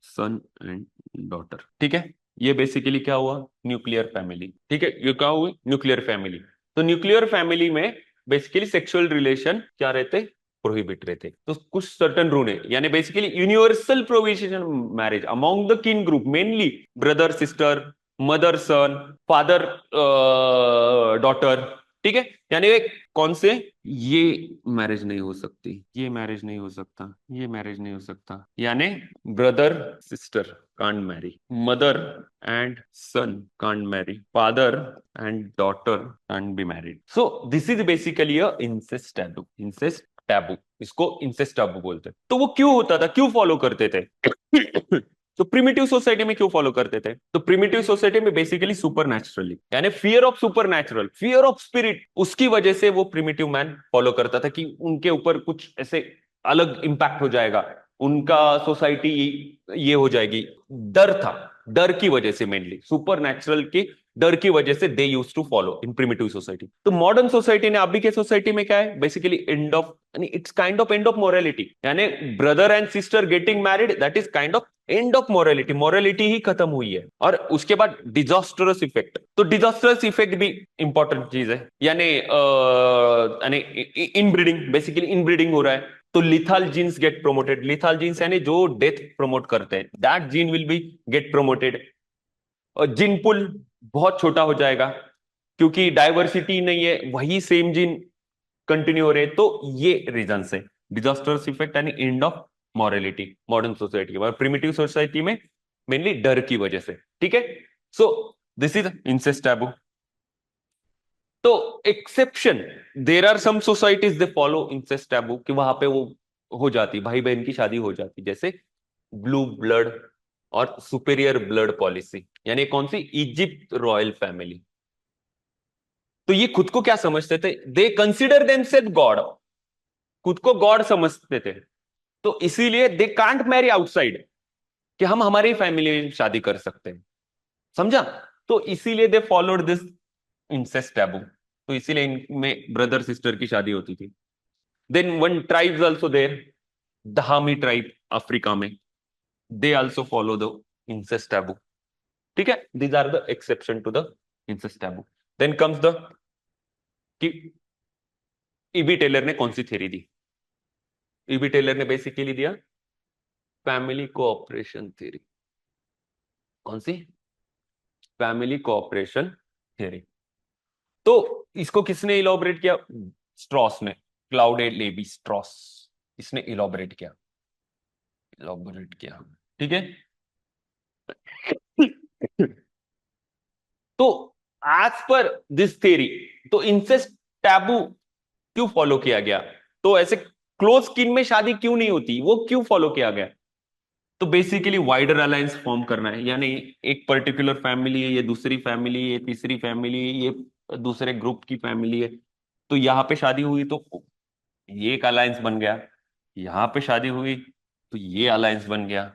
सन एंड डॉटर। ठीक है, ये बेसिकली क्या हुआ? Nuclear family. ठीक है, ये क्या हुई? Nuclear family. तो न्यूक्लियर फैमिली में बेसिकली सेक्सुअल रिलेशन क्या रहते? प्रोहिबिट रहते। तो कुछ सर्टन रूल है, यानी basically universal provision marriage among the kin group, mainly brother sister, mother son, father daughter. ठीक है, यानी वे कौन से? ये मैरिज नहीं हो सकती, ये मैरिज नहीं हो सकता, ये मैरिज नहीं हो सकता, यानी brother sister can't marry, mother and son can't marry, father and daughter can't be married. So this is basically a incest taboo. Incest taboo, इसको incest taboo बोलते हैं। तो वो क्यों होता था, क्यों फॉलो करते थे? तो प्रिमिटिव सोसाइटी में क्यों फॉलो करते थे? तो प्रिमिटिव सोसाइटी में बेसिकली सुपर नेचुरली, यानी fear of super natural, fear of spirit, उसकी वजह से वो प्रिमिटिव मैन फॉलो करता था कि उनके ऊपर कुछ ऐसे अलग इंपैक्ट हो जाएगा, उनका सोसाइटी ये हो जाएगी। डर था, डर की वजह से, मेनली सुपर नेचुरल की डर की वजह से they use to follow in primitive society. तो मॉडर्न सोसाइटी ने, अभी के सोसाइटी में क्या है? Basically end of, it's kind of end of morality, यानी brother and sister getting married, that is kind of end of morality, morality ही खत्म हुई है। और उसके बाद डिजास्टरस इफेक्ट, तो डिजास्टरस इफेक्ट भी इंपॉर्टेंट चीज है, यानी इनब्रीडिंग, बेसिकली इनब्रीडिंग हो रहा है, तो lethal genes get promoted. Lethal genes यानी जो डेथ प्रमोट करते हैं, that gene will be get promoted. और जीन पुल बहुत छोटा हो जाएगा, क्योंकि डाइवर्सिटी नहीं है, वही सेम जीन कंटिन्यू हो रहे हैं। तो ये रीजन है डिजास्टर्स इफेक्ट यानी end of morality modern society में। प्रिमिटिव सोसाइटी में मेनली डर की वजह से। ठीक है, so this is incest taboo. तो exception, there are some societies they follow incest taboo, कि वहां पे वो हो जाती, भाई बहन की शादी हो जाती, जैसे ब्लू ब्लड और सुपेरियर ब्लड पॉलिसी, यानी कौन सी? Egypt royal family. तो ये खुद को क्या समझते थे? दे कंसिडर देमसेल्फ गॉड, खुद को गॉड समझते थे। तो इसीलिए दे कांट मैरी आउटसाइड, कि हम हमारी फैमिली में शादी कर सकते हैं, समझा? तो इसीलिए they followed this incest taboo. तो इसीलिए इनमें ब्रदर सिस्टर की शादी होती थी। Then one tribes also there, Dahomey tribe Africa में, they also follow the incest taboo. ठीक है, these are the exception to the incest taboo. Then comes the कि ईबी टेलर ने कौन सी थ्योरी दी? ईबी टेलर ने बेसिकली दिया फैमिली कोऑपरेशन थ्योरी। कौन सी? Family cooperation theory. तो इसको किसने इलॉबरेट किया? स्ट्रॉस ने, क्लाउडे लेवी स्ट्रॉस, इसने इलॉबरेट किया, इलॉबरेट किया। ठीक है। तो एज पर दिस थ्योरी, तो इंसेस्ट टैबू क्यों फॉलो किया गया? तो ऐसे क्लोज स्किन में शादी क्यों नहीं होती, वो क्यों फॉलो किया गया? तो बेसिकली वाइडर अलायंस फॉर्म करना है, यानी एक पर्टिकुलर फैमिली है, ये दूसरी फैमिली, ये तीसरी फैमिली, ये दूसरे ग्रुप की फैमिली है, तो यहाँ पे शादी हुई तो ये एक अलायंस बन गया, यहाँ पे शादी हुई तो ये अलायंस बन गया,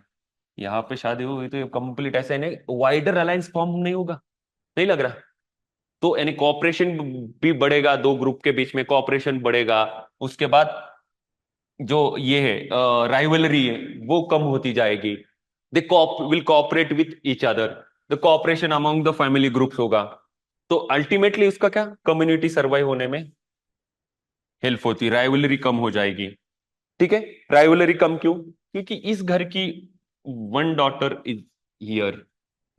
यहाँ पे शादी हुई तो ये कंप्लीट, ऐसे नहीं वाइडर अलायंस फॉर्म नहीं होगा? नहीं लग रहा? तो यानी कॉपरेशन भी बढ़ेगा, दो ग्रुप के बीच में कॉपरेशन बढ़ेगा। उसके बाद जो ये है राइवलरी है वो कम होती जाएगी। They will cooperate with each other, the cooperation among the family groups होगा। तो अल्टीमेटली उसका क्या, कम्युनिटी सर्वाइव होने में हेल्प होती, राइवलरी कम हो जाएगी। ठीक है। राइवलरी कम क्यों? क्योंकि इस घर की वन डॉटर इज हियर,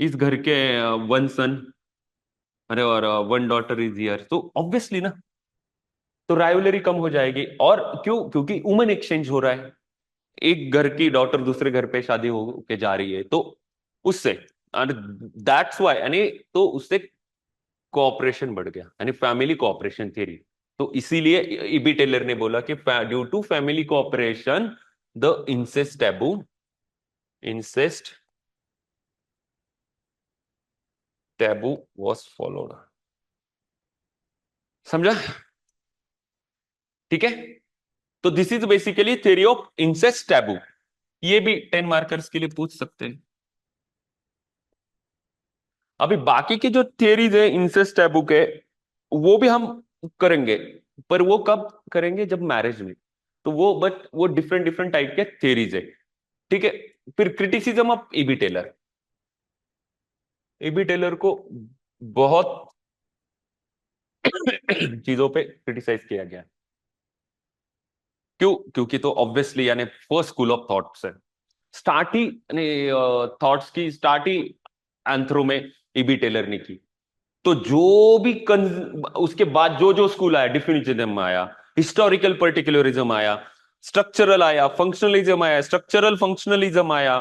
इस घर के वन सन, अरे और वन डॉटर इज हियर, तो ऑब्वियसली ना, तो राइवलरी कम हो जाएगी। और क्यों? क्योंकि वुमेन एक्सचेंज हो रहा है, एक घर की डॉटर दूसरे घर पे शादी हो के जा रही है, तो उससे, दैट्स वाई, यानी तो उससे कोऑपरेशन बढ़ गया, यानी फैमिली कोऑपरेशन थ्योरी। तो इसीलिए ईबी टेलर ने बोला कि due to family cooperation the incest taboo, incest taboo was followed. समझा? ठीक है। तो this is basically theory of incest taboo. ये भी 10 मार्कर्स के लिए पूछ सकते हैं। अभी बाकी के जो थियरीज है इंसेस्ट टैबू के, वो भी हम करेंगे, पर वो कब करेंगे? जब मैरिज में। तो वो, बट वो डिफरेंट डिफरेंट टाइप के थियरीज है। ठीक है। फिर criticism of EB Tylor, EB Tylor को बहुत चीजों पे क्रिटिसाइज किया गया। क्यों? क्योंकि तो ऑब्वियसली यानी फर्स्ट स्कूल ऑफ थॉट्स है, स्टार्ट ही थॉट्स की स्टार्ट ही एंथ्रो में ईबी टेलर ने की। तो जो भी उसके बाद जो जो स्कूल आया, डिफिनिटिज्म आया, हिस्टोरिकल पर्टिकुलरिज्म आया, स्ट्रक्चरल आया, फंक्शनलिज्म आया, स्ट्रक्चरल फंक्शनलिज्म आया,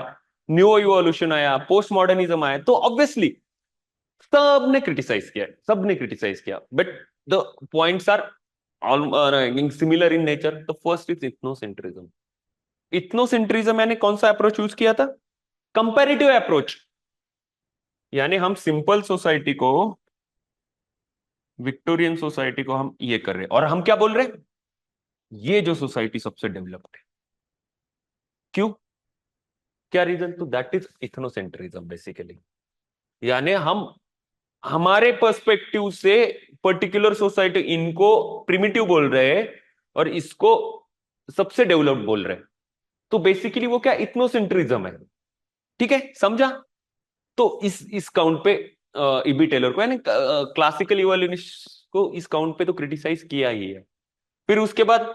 न्यू इवोल्यूशन आया, पोस्ट मॉडर्निज्म आया, तो ऑब्वियसली सबने क्रिटिसाइज किया, सबने क्रिटिसाइज किया, but the points are similar in nature. The first is ethnocentrism. Ethnocentrism यानी कौन सा अप्रोच यूज किया था? कंपैरेटिव अप्रोच, यानी हम सिंपल सोसाइटी को, विक्टोरियन सोसाइटी को हम ये कर रहे हैं, और हम क्या बोल रहे हैं? ये जो सोसाइटी सबसे डेवलप्ड है। क्यों? क्या रीजन? तो दैट इज इथनोसेंट्रिज्म बेसिकली, यानी हम हमारे पर्सपेक्टिव से पर्टिकुलर सोसाइटी, इनको प्रिमिटिव बोल रहे हैं और इसको सबसे डेवलप्ड बोल रहे हैं। तो बेसिकली वो क्या, इथनोसेंट्रिज्म है। ठीक है, समझा? तो इस काउंट पे ईबी टेलर को, यानी क्लासिकल इवोल्यूशन को इस काउंट पे तो क्रिटिसाइज किया ही है। फिर उसके बाद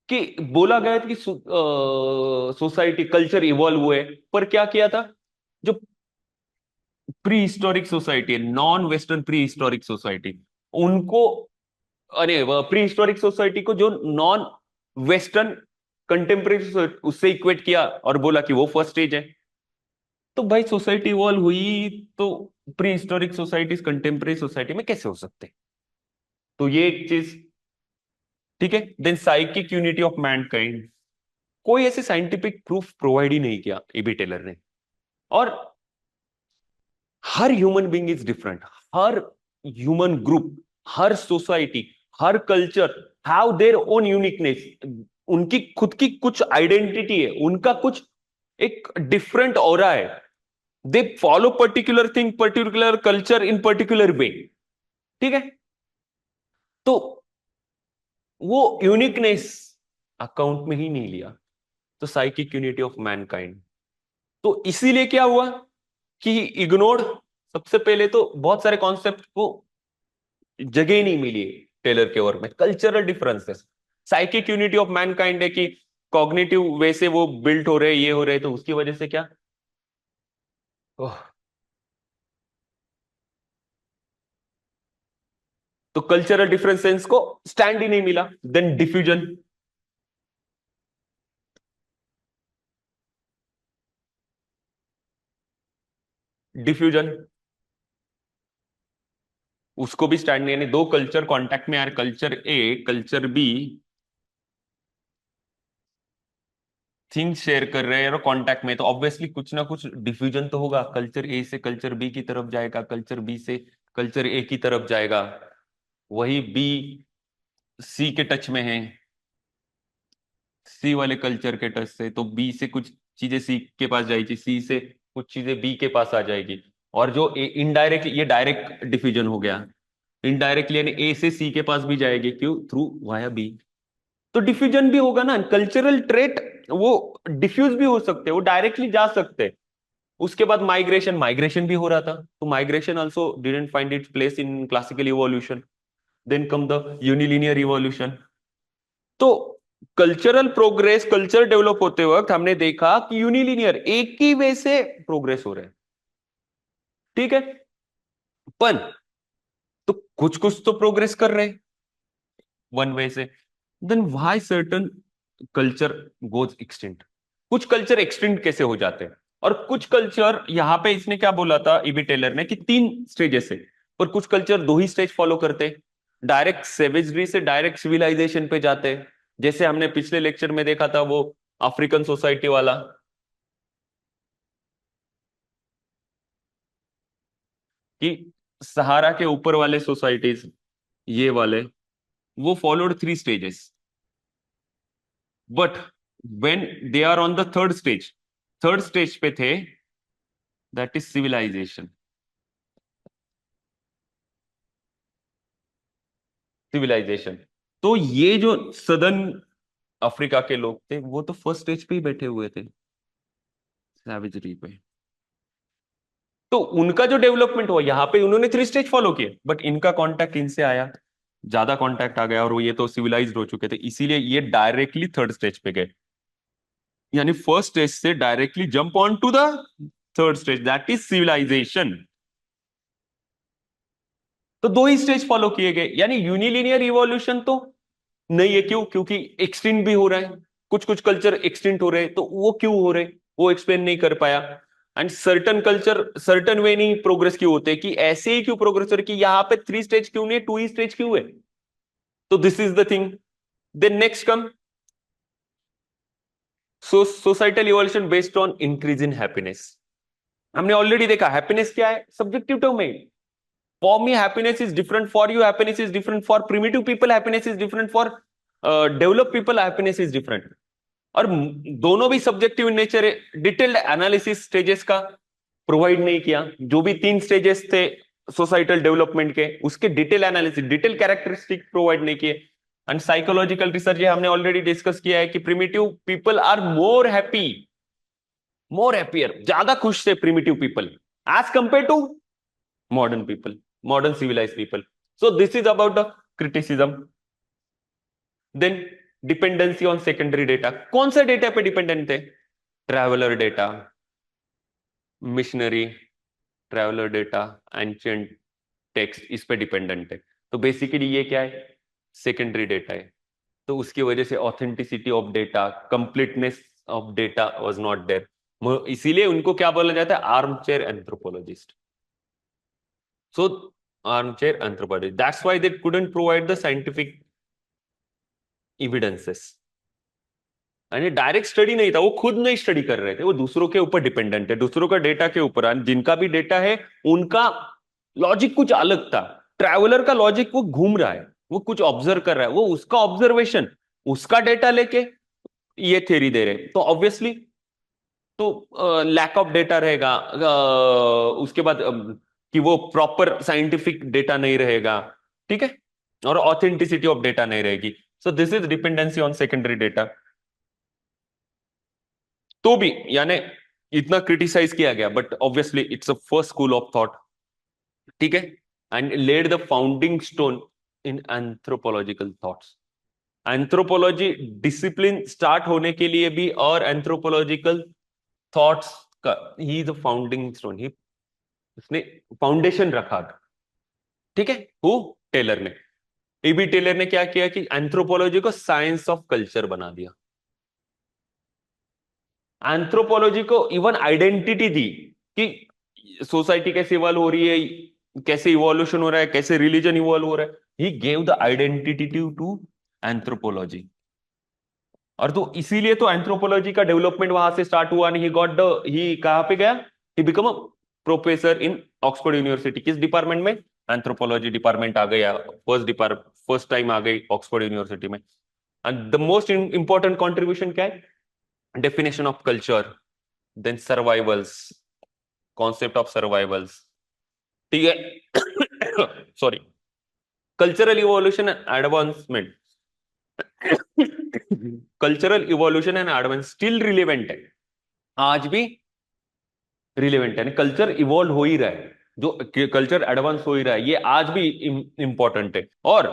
कि बोला गया था कि सोसाइटी कल्चर इवॉल्व हुए, पर क्या किया था? जो प्री हिस्टोरिक सोसाइटी है, non western pre historic society, उनको, अरे प्री हिस्टोरिक सोसाइटी को जो नॉन वेस्टर्न कंटेम्प्रेरी उससे इक्वेट किया और बोला कि वो फर्स्ट स्टेज है। तो भाई सोसाइटी इवॉल्व हुई तो pre historic societies contemporary society में कैसे हो सकते? तो ये एक चीज। ठीक है। Then psychic unity of mankind, कोई ऐसे साइंटिफिक प्रूफ प्रोवाइड ही नहीं किया एबी टेलर ने। और हर ह्यूमन बीइंग इज डिफरेंट, हर ह्यूमन ग्रुप, हर सोसाइटी, हर culture have their own uniqueness, उनकी खुद की कुछ आइडेंटिटी है, उनका कुछ एक डिफरेंट ऑरा है। They follow particular thing, particular culture in particular वे। ठीक है। तो वो यूनिकनेस अकाउंट में ही नहीं लिया, तो साइकिक यूनिटी ऑफ मैनकाइंड, तो इसीलिए क्या हुआ कि इग्नोर्ड। सबसे पहले तो बहुत सारे कॉन्सेप्ट को जगह ही नहीं मिली टेलर के वर्क में। Cultural differences, psychic unity of Mankind है कि कॉग्निटिव वे से वो बिल्ट हो रहे, ये हो रहे, तो उसकी वजह से क्या, ओह, तो कल्चरल डिफरेंसेस को स्टैंड ही नहीं मिला। देन डिफ्यूजन, डिफ्यूजन उसको भी स्टैंड नहीं, यानी दो कल्चर कांटेक्ट में आ रहे, culture a culture B things share कर रहे हैं और कांटेक्ट में, तो ऑब्वियसली कुछ ना कुछ डिफ्यूजन तो होगा। कल्चर ए से कल्चर बी की तरफ जाएगा, कल्चर बी से कल्चर ए की तरफ जाएगा, वही बी सी के टच में है, सी वाले कल्चर के टच से, तो बी से कुछ चीजें सी के पास जाएगी, सी से कुछ चीजें बी के पास आ जाएगी। और जो इनडायरेक्ट, ये डायरेक्ट डिफ्यूजन हो गया, इनडायरेक्टली यानी ए से सी के पास भी जाएगी, क्यों? Through via B. तो डिफ्यूजन भी होगा ना, कल्चरल ट्रेट वो डिफ्यूज भी हो सकते हैं, वो डायरेक्टली जा सकते हैं। उसके बाद माइग्रेशन, माइग्रेशन भी हो रहा था, तो migration also didn't find its place in classical evolution. Then come the unilinear evolution. तो कल्चरल प्रोग्रेस, कल्चर डेवलप होते वक्त हमने देखा कि यूनिलीनियर एक ही वे से प्रोग्रेस हो रहे हैं, ठीक है। पर तो कुछ कुछ तो प्रोग्रेस कर रहे हैं वन वे से। Then why certain culture goes extinct? कुछ कल्चर एक्सटिंक्ट कैसे हो जाते हैं? और कुछ कल्चर, यहां पे इसने क्या बोला था ईबी टेलर ने कि 3 स्टेजेस से, पर कुछ कल्चर 2 ही स्टेज फॉलो करते हैं, डायरेक्ट सेवेजरी से डायरेक्ट सिविलाइजेशन पे जाते हैं। जैसे हमने पिछले लेक्चर में देखा था वो अफ्रीकन सोसाइटी वाला, कि सहारा के ऊपर वाले सोसाइटीज, ये वाले, वो followed 3 stages, but when they are on the third stage पे थे, दैट इज सिविलाइजेशन। सिविलाइजेशन, तो ये जो सदर्न अफ्रीका के लोग थे वो तो फर्स्ट स्टेज पे ही बैठे हुए थे, सैवेजरी पे। तो उनका जो डेवलपमेंट हुआ यहाँ पे, उन्होंने 3 स्टेज फॉलो किए, बट इनका कांटेक्ट इनसे आया, ज्यादा कांटेक्ट आ गया, और वो ये तो सिविलाइज्ड हो चुके थे, इसीलिए ये डायरेक्टली थर्ड स्टेज पे गए। यानी फर्स्ट स्टेज से directly jump on to the third stage, that is civilization. तो 2 ही स्टेज फॉलो किए गए, यानी यूनिलीनियर इवोल्यूशन तो नहीं है। क्यों? क्योंकि एक्सटिंक्ट भी हो रहा है, कुछ कुछ कल्चर एक्सटिंक्ट हो रहे हैं, तो वो क्यों हो रहे, वो एक्सप्लेन नहीं कर पाया। And certain culture certain way नहीं प्रोग्रेस क्यों होते, कि ऐसे ही क्यों प्रोग्रेस हो रही, कि यहाँ पे 3 स्टेज क्यों नहीं है, 2 ही स्टेज क्यों है? तो this is the thing. Then next come societal evolution based on increase in happiness. हमने ऑलरेडी देखा हैप्पीनेस क्या है, सब्जेक्टिव टर्म है। For me, happiness is different. For you, happiness is different. For primitive people, happiness is different. For developed people, happiness is different. और दोनों भी subjective in nature है। Detailed analysis stages का provide नहीं किया, जो भी 3 स्टेजेस थे सोसाइटल डेवलपमेंट के, उसके detail analysis, detail characteristic provide नहीं किए। एंड साइकोलॉजिकल रिसर्च हमने ऑलरेडी डिस्कस किया है कि primitive people are more happy, more happier, ज्यादा खुश थे primitive people as compare to modern people, modern civilized people. So this is about the criticism. Then dependency on secondary data. कौन सा data पे dependent थे? Traveller data, missionary traveller data, ancient text, इस पे dependent है। तो basically ये क्या है? सेकेंडरी डेटा है। तो उसकी वजह से authenticity of data, completeness of data was not there, इसीलिए उनको क्या बोला जाता है? Armchair anthropologist. So armchair anthropology. That's why they couldn't provide the scientific evidences. यानी डायरेक्ट स्टडी नहीं था, वो खुद नहीं स्टडी कर रहे थे, वो दूसरों के ऊपर डिपेंडेंट है, दूसरों का डेटा के ऊपर। जिनका भी डेटा है उनका लॉजिक कुछ अलग था। ट्रैवलर का लॉजिक वो घूम रहा है, वो कुछ ऑब्जर्व कर रहा है, वो उसका ऑब्जर्वेशन, उसका डेटा लेके ये थ्योरी दे रहे, तो ऑब्वियसली तो लैक ऑफ डेटा रहेगा। उसके बाद कि वो प्रॉपर साइंटिफिक डेटा नहीं रहेगा, ठीक है, और ऑथेंटिसिटी ऑफ डेटा नहीं रहेगी। So this is dependency on secondary data. तो भी यानी इतना क्रिटिसाइज किया गया, but obviously it's a first school of thought, ठीक है, and laid the founding stone in anthropological thoughts. Anthropology discipline start होने के लिए भी और anthropological thoughts he is a founding stone, ही उसने फाउंडेशन रखा था, ठीक है। वो टेलर ने, एबी टेलर ने क्या किया कि एंथ्रोपोलॉजी को साइंस ऑफ कल्चर बना दिया, एंथ्रोपोलॉजी को इवन आइडेंटिटी दी कि सोसाइटी कैसे इवॉल्व हो रही है, कैसे इवोल्यूशन हो रहा है, कैसे रिलीजन इवॉल्व हो रहा है। He gave the identity to anthropology. और तो इसीलिए तो एंथ्रोपोलॉजी का डेवलपमेंट वहां से स्टार्ट हुआ। नहीं, ही गॉट द, ही कहां पे गया, he become a professor in Oxford university. किस डिपार्टमेंट में? एंथ्रोपोलॉजी डिपार्टमेंट आ गया, फर्स्ट टाइम आ गई ऑक्सफोर्ड यूनिवर्सिटी में। And the most important contribution क्या है? Definition of culture, then survivals, concept of survivals, ठीक है। Sorry, cultural evolution and advancement, cultural evolution and advance still relevant है, आज भी रिलेवेंट है। कल्चर इवॉल्व हो ही रहा है, जो कल्चर एडवांस हो ही रहा है, ये आज भी इंपॉर्टेंट है। और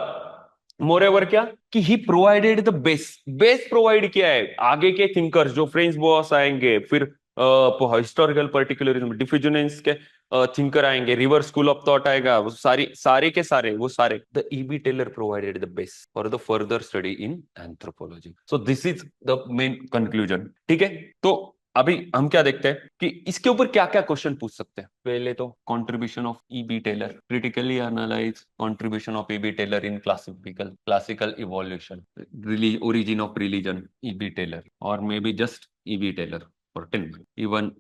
मोरेवर क्या, कि he provided the base, base provide किया है। आगे के थिंकर्स जो फ्रेंच बॉस आएंगे, फिर हिस्टोरिकल पर्टिकुलरिज्म, डिफ्यूजनिस्ट के थिंकर आएंगे, रिवर स्कूल ऑफ थॉट आएगा, वो सारी, सारे के सारे, वो सारे, the EB Tylor provided the base for the further study in anthropology. So this is the main conclusion, ठीक है। तो अभी हम क्या देखते हैं कि इसके ऊपर क्या क्या क्वेश्चन पूछ सकते हैं। पहले तो contribution of EB Tylor, critically analyse contribution of EB Tylor in classical evolution, origin of religion EB Tylor, और may be just EB Tylor for 10 minute, even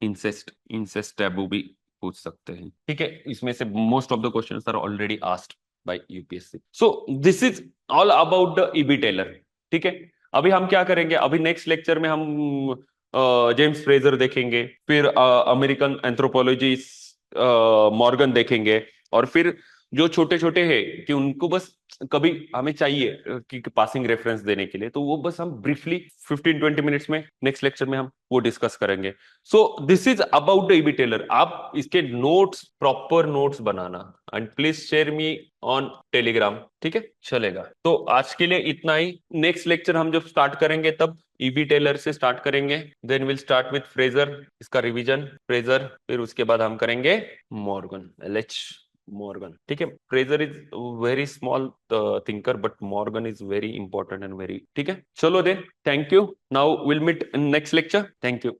incest taboo भी पूछ सकते हैं, ठीक है। इसमें से most of the questions are already asked by UPSC. So this is all about the EB Tylor, ठीक है। अभी हम क्या करेंगे, अभी नेक्स्ट लेक्चर में हम जेम्स फ्रेजर देखेंगे, फिर अमेरिकन एंथ्रोपोलॉजिस्ट मॉर्गन देखेंगे, और फिर जो छोटे छोटे हैं कि उनको बस कभी हमें चाहिए कि पासिंग रेफरेंस देने के लिए, तो वो बस हम ब्रीफली 15-20 मिनट्स में नेक्स्ट लेक्चर में हम वो डिस्कस करेंगे। So this is about the EB Tylor. आप इसके नोट्स, प्रॉपर नोट्स बनाना, and please share me on Telegram, ठीक है, चलेगा। तो आज के लिए इतना ही। नेक्स्ट लेक्चर हम जब स्टार्ट करेंगे तब ईबी टेलर से स्टार्ट करेंगे, then will start with Frazer, इसका रिवीजन फ्रेजर, फिर उसके बाद हम करेंगे मॉर्गन, एलएच मॉर्गन, ठीक है। Frazer is very small thinker, but Morgan is very important and very, ठीक है। चलो then, thank you. Now will meet in next lecture, thank you.